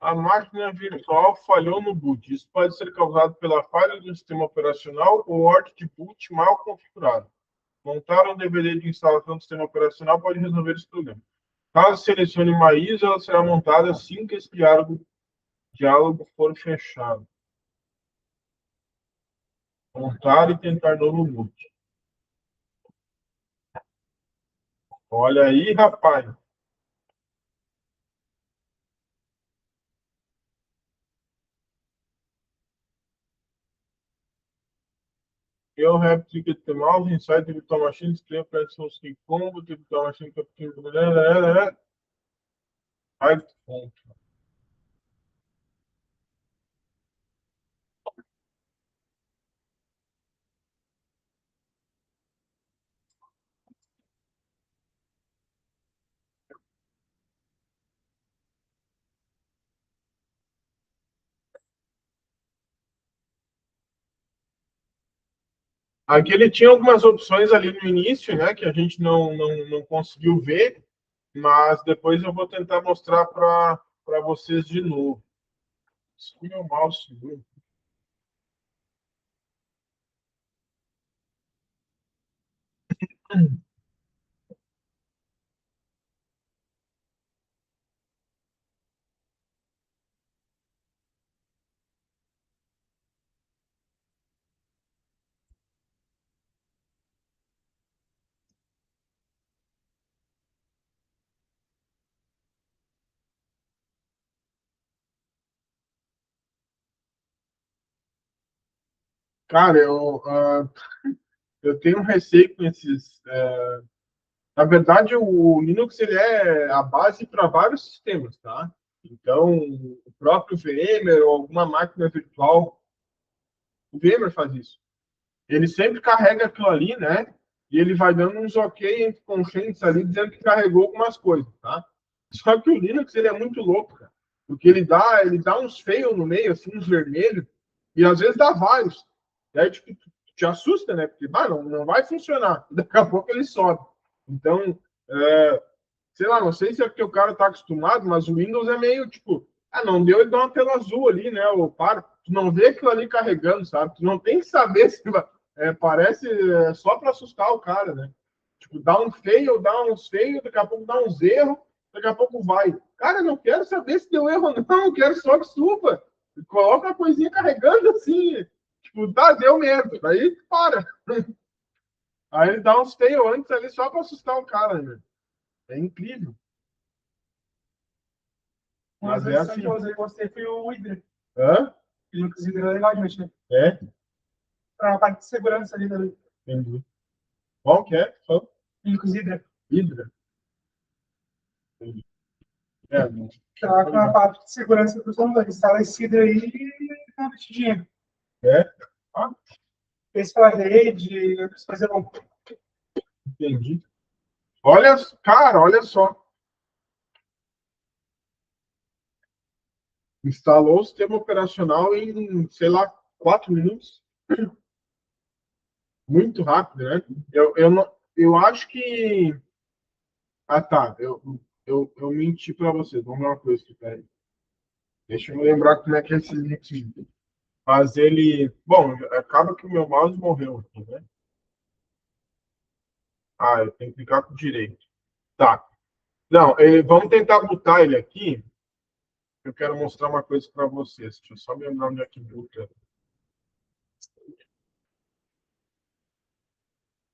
[SPEAKER 1] a máquina virtual falhou no boot. Isso pode ser causado pela falha do sistema operacional ou ordem de boot mal configurado. Montar um DVD de instalação do sistema operacional pode resolver esse problema. Caso selecione uma ISO, ela será montada assim que esse diálogo for fechado. Montar e tentar novo boot. Olha aí, rapaz. You have ticket to mouse inside the virtual machine, display operations key combo, the virtual machine capture. Right. Aqui ele tinha algumas opções ali no início, né, que a gente não conseguiu ver, mas depois eu vou tentar mostrar para vocês de novo. Isso é meu mouse. Viu? Cara, eu tenho um receio com esses. Na verdade, o Linux ele é a base para vários sistemas, tá? Então, o próprio VMware ou alguma máquina virtual, o VMware faz isso. Ele sempre carrega aquilo ali, né? E ele vai dando uns ok entre conscientes ali, dizendo que carregou algumas coisas, tá? Só que o Linux ele é muito louco, cara. Porque ele dá uns feios no meio, assim, uns vermelhos, e às vezes dá vários. E aí, tipo, te assusta, né? Porque, não vai funcionar. Daqui a pouco ele sobe. Então, sei lá, não sei se é porque o cara tá acostumado, mas o Windows é meio, tipo, não deu, ele dá uma tela azul ali, né? Ou para, tu não vê aquilo ali carregando, sabe? Tu não tem que saber se parece só para assustar o cara, né? Tipo, dá um feio, dá uns feios, daqui a pouco dá uns erros, daqui a pouco vai. Cara, eu não quero saber se deu erro ou não, eu quero só que suba. Coloca a coisinha carregando assim, tipo, tá, deu merda. Aí para. Aí ele dá uns feios antes ali só para assustar o cara, né? É incrível.
[SPEAKER 2] Mas
[SPEAKER 1] Mas é assim.
[SPEAKER 2] que eu usei você foi o Hydra.
[SPEAKER 1] Hã?
[SPEAKER 2] O Linux Hydra é legal de mexer.
[SPEAKER 1] É?
[SPEAKER 2] Para a parte de segurança ali também.
[SPEAKER 1] Entendi. Qual que é? Só
[SPEAKER 2] Linux Hydra.
[SPEAKER 1] Hydra. Entendi. É,
[SPEAKER 2] Tá com a parte de segurança do som, instala esse Hydra aí e dá uma mexidinha.
[SPEAKER 1] é? Ah,
[SPEAKER 2] Fez pela rede, fazer um.
[SPEAKER 1] entendi. Olha, cara, olha só. Instalou o sistema operacional em, sei lá, 4 minutos. Muito rápido, né? Eu acho que. Ah, tá. Eu menti para vocês. Vamos ver uma coisa aqui, peraí. Deixa eu lembrar como é que é esse Linux. Mas ele. Bom, acaba que o meu mouse morreu aqui, né? Ah, eu tenho que clicar com o direito. Tá. Não, vamos tentar botar ele aqui. Eu quero mostrar uma coisa para vocês. Deixa eu só me lembrar onde é que buta.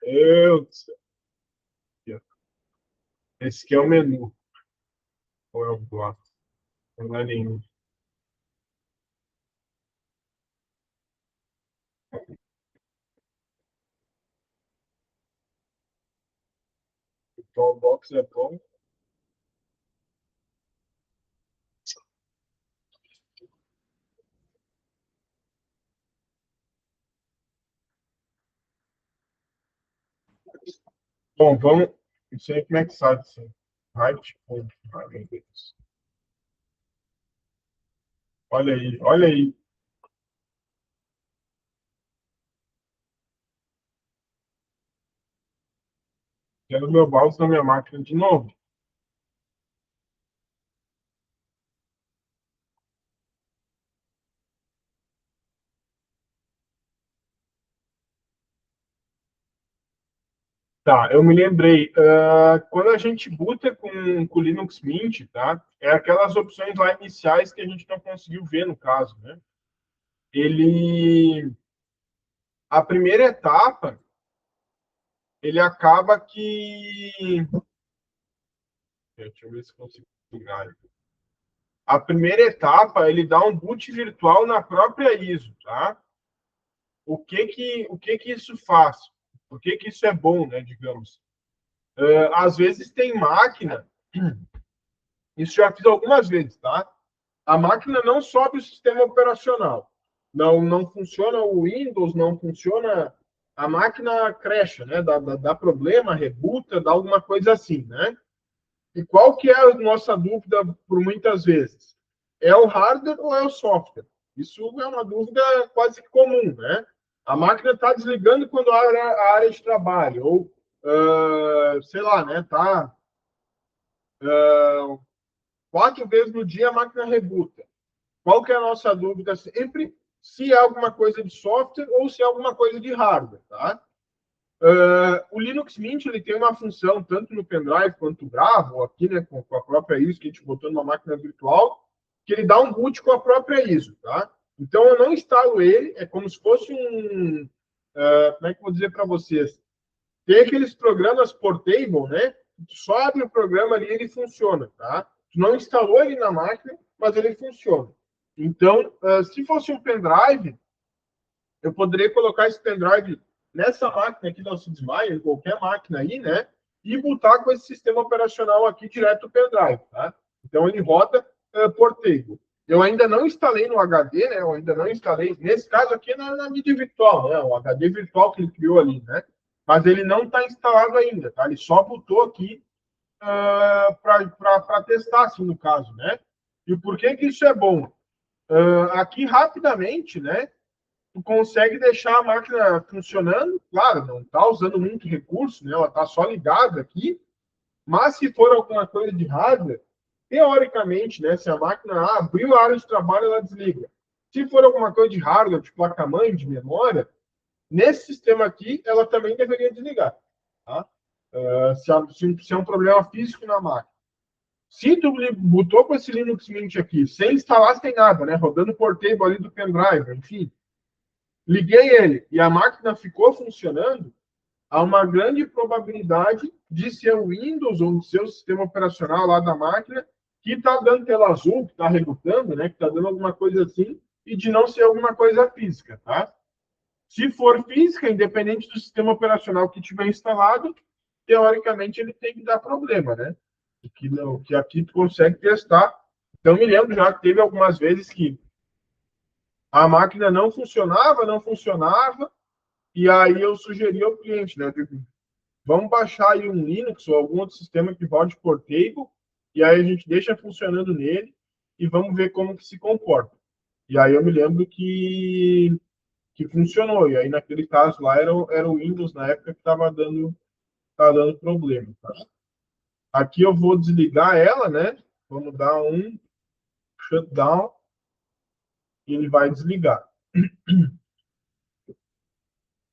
[SPEAKER 1] Eu... Esse aqui é o menu. Ou é o bloco? Não é nenhum. Então, o box é bom. Bom, vamos. Não sei como é que sabe isso. Right. Ai, meu Deus. Olha aí, olha aí. Quero meu mouse na minha máquina de novo. Tá, eu me lembrei. Quando a gente boota com o Linux Mint, tá? É aquelas opções lá iniciais que a gente não conseguiu ver no caso, né? Ele, a primeira etapa, ele acaba que, deixa eu ver se consigo pegar. A primeira etapa, ele dá um boot virtual na própria ISO, tá? o que que isso faz? Por que que isso é bom, né, digamos? Às vezes tem máquina, isso já fiz algumas vezes, tá? A máquina não sobe o sistema operacional. Não funciona o Windows, não funciona, a máquina cracha, né? Dá problema, rebuta, dá alguma coisa assim, né? E qual que é a nossa dúvida por muitas vezes? É o hardware ou é o software? Isso é uma dúvida quase que comum, né? A máquina está desligando quando abre a área de trabalho, ou, sei lá, né? Tá 4 vezes no dia a máquina rebuta. Qual que é a nossa dúvida sempre? Se é alguma coisa de software ou se é alguma coisa de hardware, tá? O Linux Mint ele tem uma função tanto no pendrive quanto no Bravo, aqui, né, com a própria ISO que a gente botou numa máquina virtual, que ele dá um boot com a própria ISO, tá? Então eu não instalo ele, é como se fosse como é que eu vou dizer para vocês? Tem aqueles programas portable, né? Tu só abre o programa ali e ele funciona, tá? Tu não instalou ele na máquina, mas ele funciona. Então, se fosse um pendrive, eu poderia colocar esse pendrive nessa máquina aqui da Alcides Maia, em qualquer máquina aí, né? E botar com esse sistema operacional aqui direto do pendrive, tá? Então ele roda portable. Eu ainda não instalei no HD, né? Eu ainda não instalei, nesse caso aqui na mídia virtual, né? O HD virtual que ele criou ali, né? Mas ele não está instalado ainda, tá? Ele só botou aqui para testar, assim, no caso, né? E por que que isso é bom? Aqui, rapidamente, né? Tu consegue deixar a máquina funcionando, claro, não está usando muito recurso, né? Ela está só ligada aqui, mas se for alguma coisa de hardware, teoricamente, né? Se a máquina abriu a área de trabalho, ela desliga. Se for alguma coisa de hardware, de placa-mãe, de memória, nesse sistema aqui, ela também deveria desligar, tá? Se é um problema físico na máquina. Se tu botou com esse Linux Mint aqui, sem instalar, sem nada, né? Rodando portable ali do pendrive, enfim, liguei ele e a máquina ficou funcionando, há uma grande probabilidade de ser o Windows ou de ser o sistema operacional lá da máquina que está dando tela azul, que está rebutando, né? Que está dando alguma coisa assim, e de não ser alguma coisa física, tá? Se for física, independente do sistema operacional que tiver instalado, teoricamente ele tem que dar problema, né? Que aqui tu consegue testar. Então, me lembro já que teve algumas vezes que a máquina não funcionava, e aí eu sugeri ao cliente, né? Vamos baixar aí um Linux ou algum outro sistema que rode portable, e aí a gente deixa funcionando nele e vamos ver como que se comporta. E aí eu me lembro que funcionou. E aí, naquele caso lá, era o Windows na época que tava dando problema. Tá? Aqui eu vou desligar ela, né? Vamos dar um shutdown e ele vai desligar.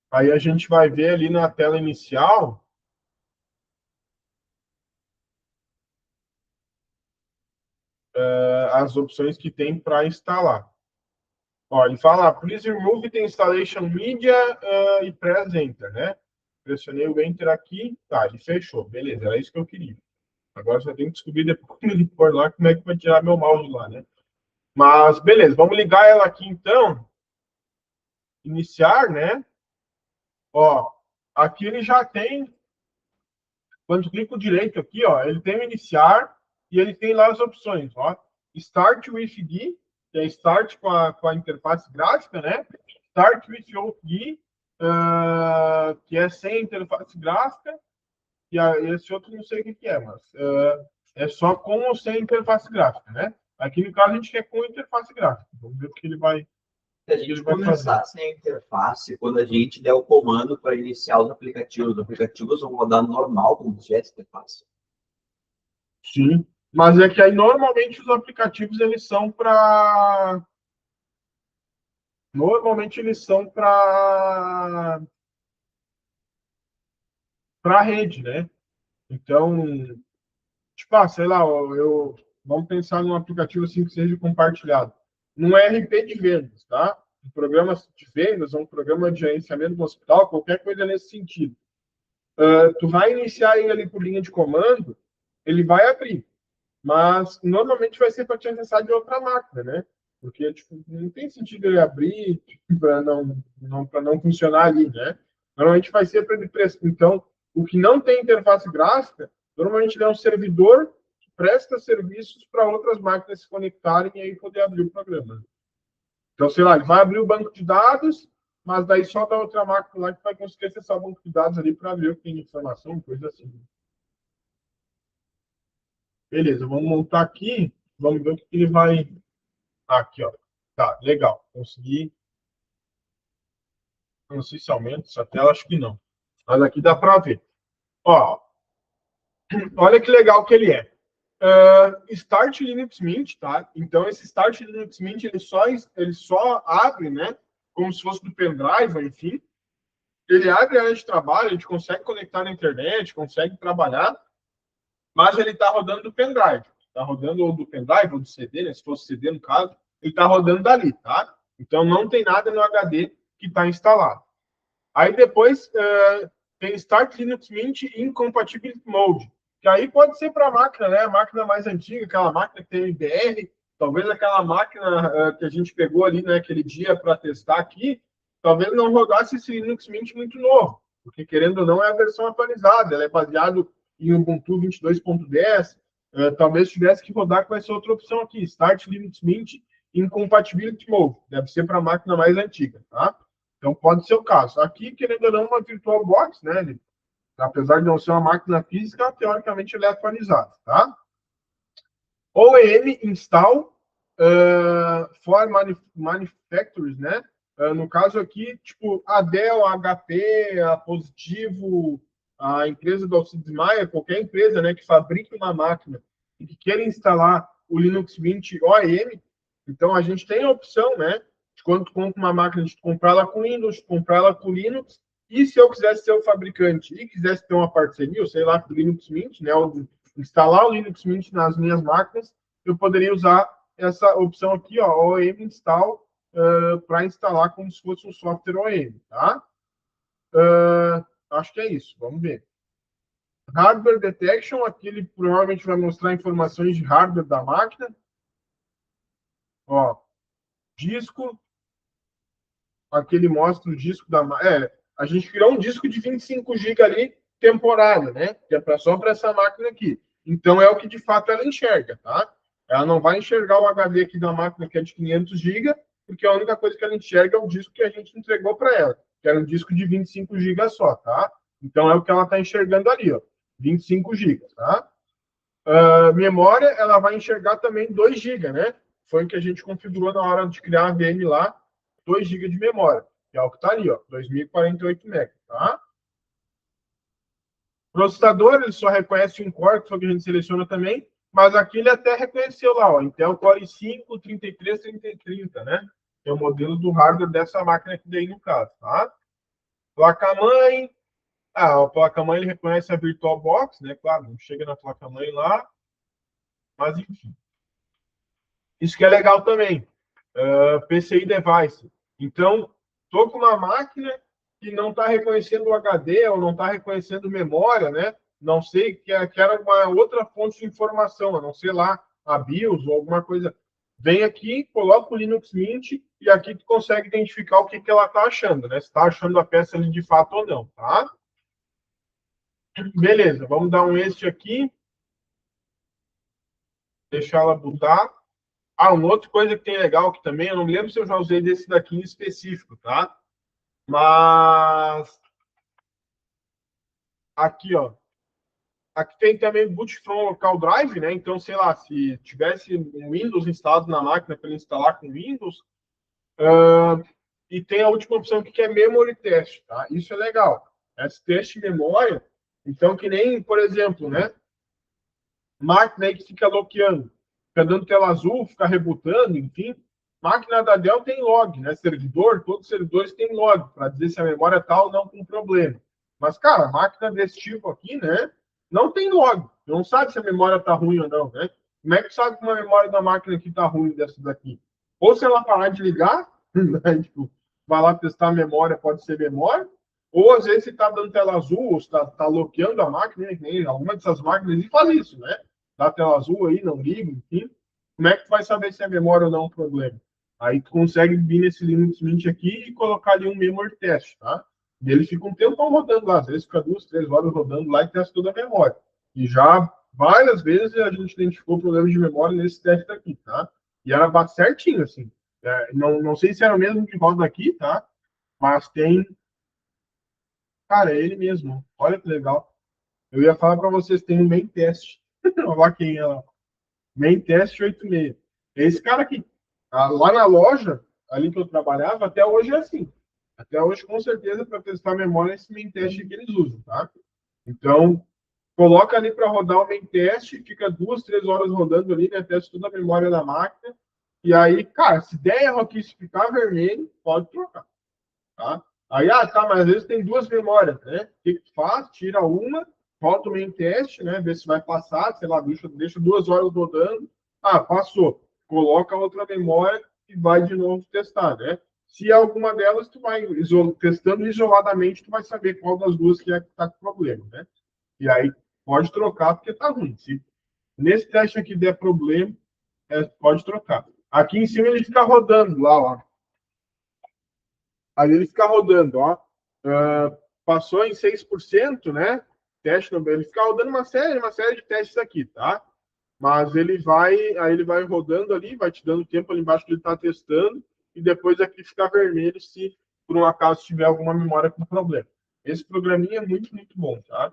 [SPEAKER 1] Aí a gente vai ver ali na tela inicial as opções que tem para instalar. Ó, ele fala, please remove the installation media e press enter, né? Pressionei o enter aqui, tá, ele fechou, beleza, era isso que eu queria. Agora só tenho que descobrir depois que ele for lá como é que vai tirar meu mouse lá, né? Mas beleza, vamos ligar ela aqui então. Iniciar, né? Ó, aqui ele já tem, quando clico direito aqui, ó, ele tem o iniciar e ele tem lá as opções, ó. Start with GUI, que é start com a interface gráfica, né? Start with GUI, que é sem interface gráfica, e esse outro não sei o que é, mas é só com ou sem interface gráfica, né? Aqui no caso a gente quer com interface gráfica. Vamos ver o que ele vai.
[SPEAKER 3] Se a gente começar sem a interface, quando a gente der o comando para iniciar os aplicativos vão rodar normal, como se tivesse interface.
[SPEAKER 1] Sim, mas é que aí normalmente os aplicativos eles são para. Normalmente eles são para rede, né? Então, tipo, sei lá, vamos pensar num aplicativo assim que seja compartilhado. Num RP de vendas, tá? Um programa de vendas, um programa de gerenciamento do hospital, qualquer coisa nesse sentido. Tu vai iniciar ele ali por linha de comando, ele vai abrir. Mas normalmente vai ser para te acessar de outra máquina, né? Porque tipo, não tem sentido ele abrir para não funcionar ali, né? Normalmente vai ser para ele prestar. Então, o que não tem interface gráfica, normalmente ele é um servidor que presta serviços para outras máquinas se conectarem e aí poder abrir o programa. Então, sei lá, ele vai abrir o banco de dados, mas daí só da outra máquina lá que vai conseguir acessar o banco de dados ali para ver o que tem de informação, coisa assim. Beleza, vamos montar aqui, vamos ver o que ele vai. Aqui, ó. Tá, legal. Consegui. Não sei se aumenta essa tela, acho que não. Mas aqui dá para ver. Ó, olha que legal que ele é. Start Linux Mint, tá? Então, esse Start Linux Mint, ele só abre, né? Como se fosse do pendrive, enfim. Ele abre a área de trabalho, a gente consegue conectar na internet, consegue trabalhar, mas ele está rodando do pendrive. Está rodando ou do pendrive ou do CD, né? Se fosse CD, no caso, ele está rodando dali, tá? Então, não tem nada no HD que está instalado. Aí depois tem Start Linux Mint Incompatibility Mode, que aí pode ser para a máquina, né? A máquina mais antiga, aquela máquina que tem MBR, talvez aquela máquina que a gente pegou ali naquele dia para testar aqui, talvez não rodasse esse Linux Mint muito novo, porque querendo ou não é a versão atualizada, ela é baseado em Ubuntu 22.10, talvez tivesse que rodar com essa outra opção aqui, Start Linux Mint Incompatibility Mode, deve ser para a máquina mais antiga, tá? Então, pode ser o caso. Aqui, querendo ou não, uma VirtualBox, né? Ele, apesar de não ser uma máquina física, teoricamente ele é atualizado, tá? OEM install for manufacturers, né? No caso aqui, tipo, a Dell, a HP, a Positivo, a empresa do Alcides Maia, qualquer empresa, né, que fabrique uma máquina e que queira instalar o Linux Mint OEM, então a gente tem a opção, né, de quando tu compra uma máquina, de comprar ela com Windows, comprar ela com Linux, e se eu quisesse ser o fabricante e quisesse ter uma parceria, ou sei lá, com o Linux Mint, né, ou instalar o Linux Mint nas minhas máquinas, eu poderia usar essa opção aqui, ó, OEM install, para instalar como se fosse um software OEM, tá? Acho que é isso, vamos ver. Hardware Detection, aqui ele provavelmente vai mostrar informações de hardware da máquina. Ó, disco, aqui ele mostra o disco da máquina. A gente criou um disco de 25 GB ali, temporário, né? Que é só para essa máquina aqui. Então é o que de fato ela enxerga, tá? Ela não vai enxergar o HD aqui da máquina que é de 500 GB, porque a única coisa que ela enxerga é o disco que a gente entregou para ela, que era um disco de 25 GB só, tá? Então é o que ela está enxergando ali, ó, 25 GB, tá? Memória, ela vai enxergar também 2 GB, né? Foi o que a gente configurou na hora de criar a VM lá, 2 GB de memória, que é o que está ali, ó, 2048 MB, tá? Processador, ele só reconhece um core, que foi o que a gente seleciona também, mas aqui ele até reconheceu lá, ó, Intel Core i5 3330, né? Que é o modelo do hardware dessa máquina aqui daí no caso, tá? Placa-mãe, a placa-mãe ele reconhece a VirtualBox, né? Claro, não chega na placa-mãe lá, mas enfim. Isso que é legal também. PCI Device. Então, estou com uma máquina que não está reconhecendo o HD ou não está reconhecendo memória, né? Não sei, que era uma outra fonte de informação, a não ser lá a BIOS ou alguma coisa. Vem aqui, coloca o Linux Mint e aqui tu consegue identificar o que ela está achando, né? Se está achando a peça ali de fato ou não, tá? Beleza, vamos dar um este aqui. Deixar ela botar. Uma outra coisa que tem legal aqui também, eu não lembro se eu já usei desse daqui em específico, tá? Mas aqui, ó. Aqui tem também boot from local drive, né? Então, sei lá, se tivesse um Windows instalado na máquina para ele instalar com Windows, e tem a última opção aqui que é memory test, tá? Isso é legal. Esse teste de memória, então que nem, por exemplo, né? Máquina aí que fica bloqueando, fica dando tela azul, fica rebutando, enfim. Máquina da Dell tem log, né? Servidor, todos os servidores têm log, para dizer se a memória tal não tem problema. Mas, cara, máquina desse tipo aqui, né? Não tem log. Não sabe se a memória tá ruim ou não, né? Como é que sabe que uma memória da máquina aqui tá ruim dessa daqui? Ou se ela parar de ligar, né? Tipo, vai lá testar a memória, pode ser memória. Ou às vezes se tá dando tela azul, ou se tá bloqueando a máquina, né? Alguma dessas máquinas faz isso, né? Dá tela azul aí, não liga, enfim. Como é que tu vai saber se é memória ou não um problema? Aí tu consegue vir nesse Linux Mint aqui e colocar ali um memory test, tá? E ele fica um tempão rodando lá, às vezes fica 2, 3 horas rodando lá e testa toda a memória. E já várias vezes a gente identificou problemas de memória nesse teste aqui, tá? E era bate certinho, assim. Não sei se era o mesmo que roda aqui, tá? Mas tem. Cara, é ele mesmo. Olha que legal. Eu ia falar para vocês, tem um main test. Olha lá quem é lá. Main test 86. Esse cara aqui. Lá na loja, ali que eu trabalhava, até hoje é assim. Até hoje, com certeza, para testar a memória, esse main test que eles usam, tá? Então, coloca ali para rodar o main test, fica 2, 3 horas rodando ali, né? Testa toda a memória da máquina. E aí, cara, se der erro aqui, se ficar vermelho, pode trocar, tá? Aí, tá, mas às vezes tem duas memórias, né? O que tu faz? Tira uma, volta o main test, né? Vê se vai passar, sei lá, deixa 2 horas rodando. Passou. Coloca outra memória e vai de novo testar, né? Se alguma delas, tu vai testando isoladamente, tu vai saber qual das duas que tá com problema, né? E aí pode trocar porque tá ruim. Se nesse teste aqui der problema, pode trocar. Aqui em cima ele fica rodando lá, ó. Aí ele fica rodando, ó. Passou em 6%, né? Teste, ele fica rodando uma série de testes aqui, tá? Mas aí ele vai rodando ali, vai te dando tempo ali embaixo que ele está testando, e depois aqui fica vermelho se por um acaso tiver alguma memória com problema. Esse programinha é muito, muito bom, tá?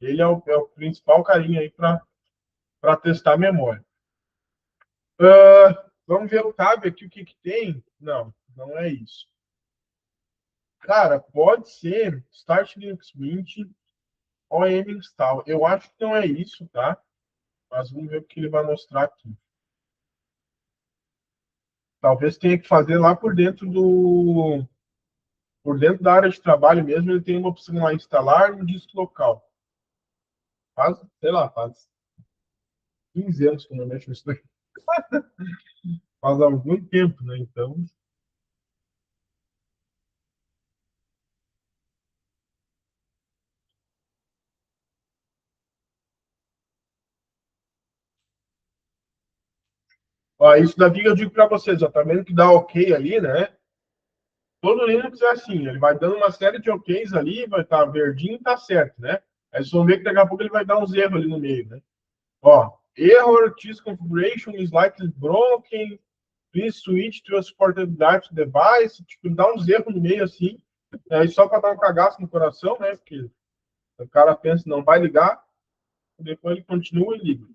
[SPEAKER 1] Ele é o principal carinha aí para testar a memória. Vamos ver o tab aqui, o que tem. Não é isso. Cara, pode ser Start Linux Mint OM Install. Eu acho que não é isso, tá? Mas vamos ver o que ele vai mostrar aqui. Talvez tenha que fazer lá por dentro da área de trabalho mesmo, ele tem uma opção lá, instalar no disco local. Sei lá, faz 15 anos que eu não mexo nisso daqui. Faz algum tempo, né? Então, ó, isso daqui eu digo para vocês, ó, tá vendo que dá ok ali, né? Todo Linux é assim, ele vai dando uma série de OKs ali, vai estar verdinho e tá certo, né? Aí vocês vão ver que daqui a pouco ele vai dar uns erros ali no meio, né? Ó, error, this configuration is likely broken, please switch to a supported device, tipo, dá uns erros no meio assim, aí só para dar um cagaço no coração, né? Porque o cara pensa, não vai ligar, depois ele continua e liga.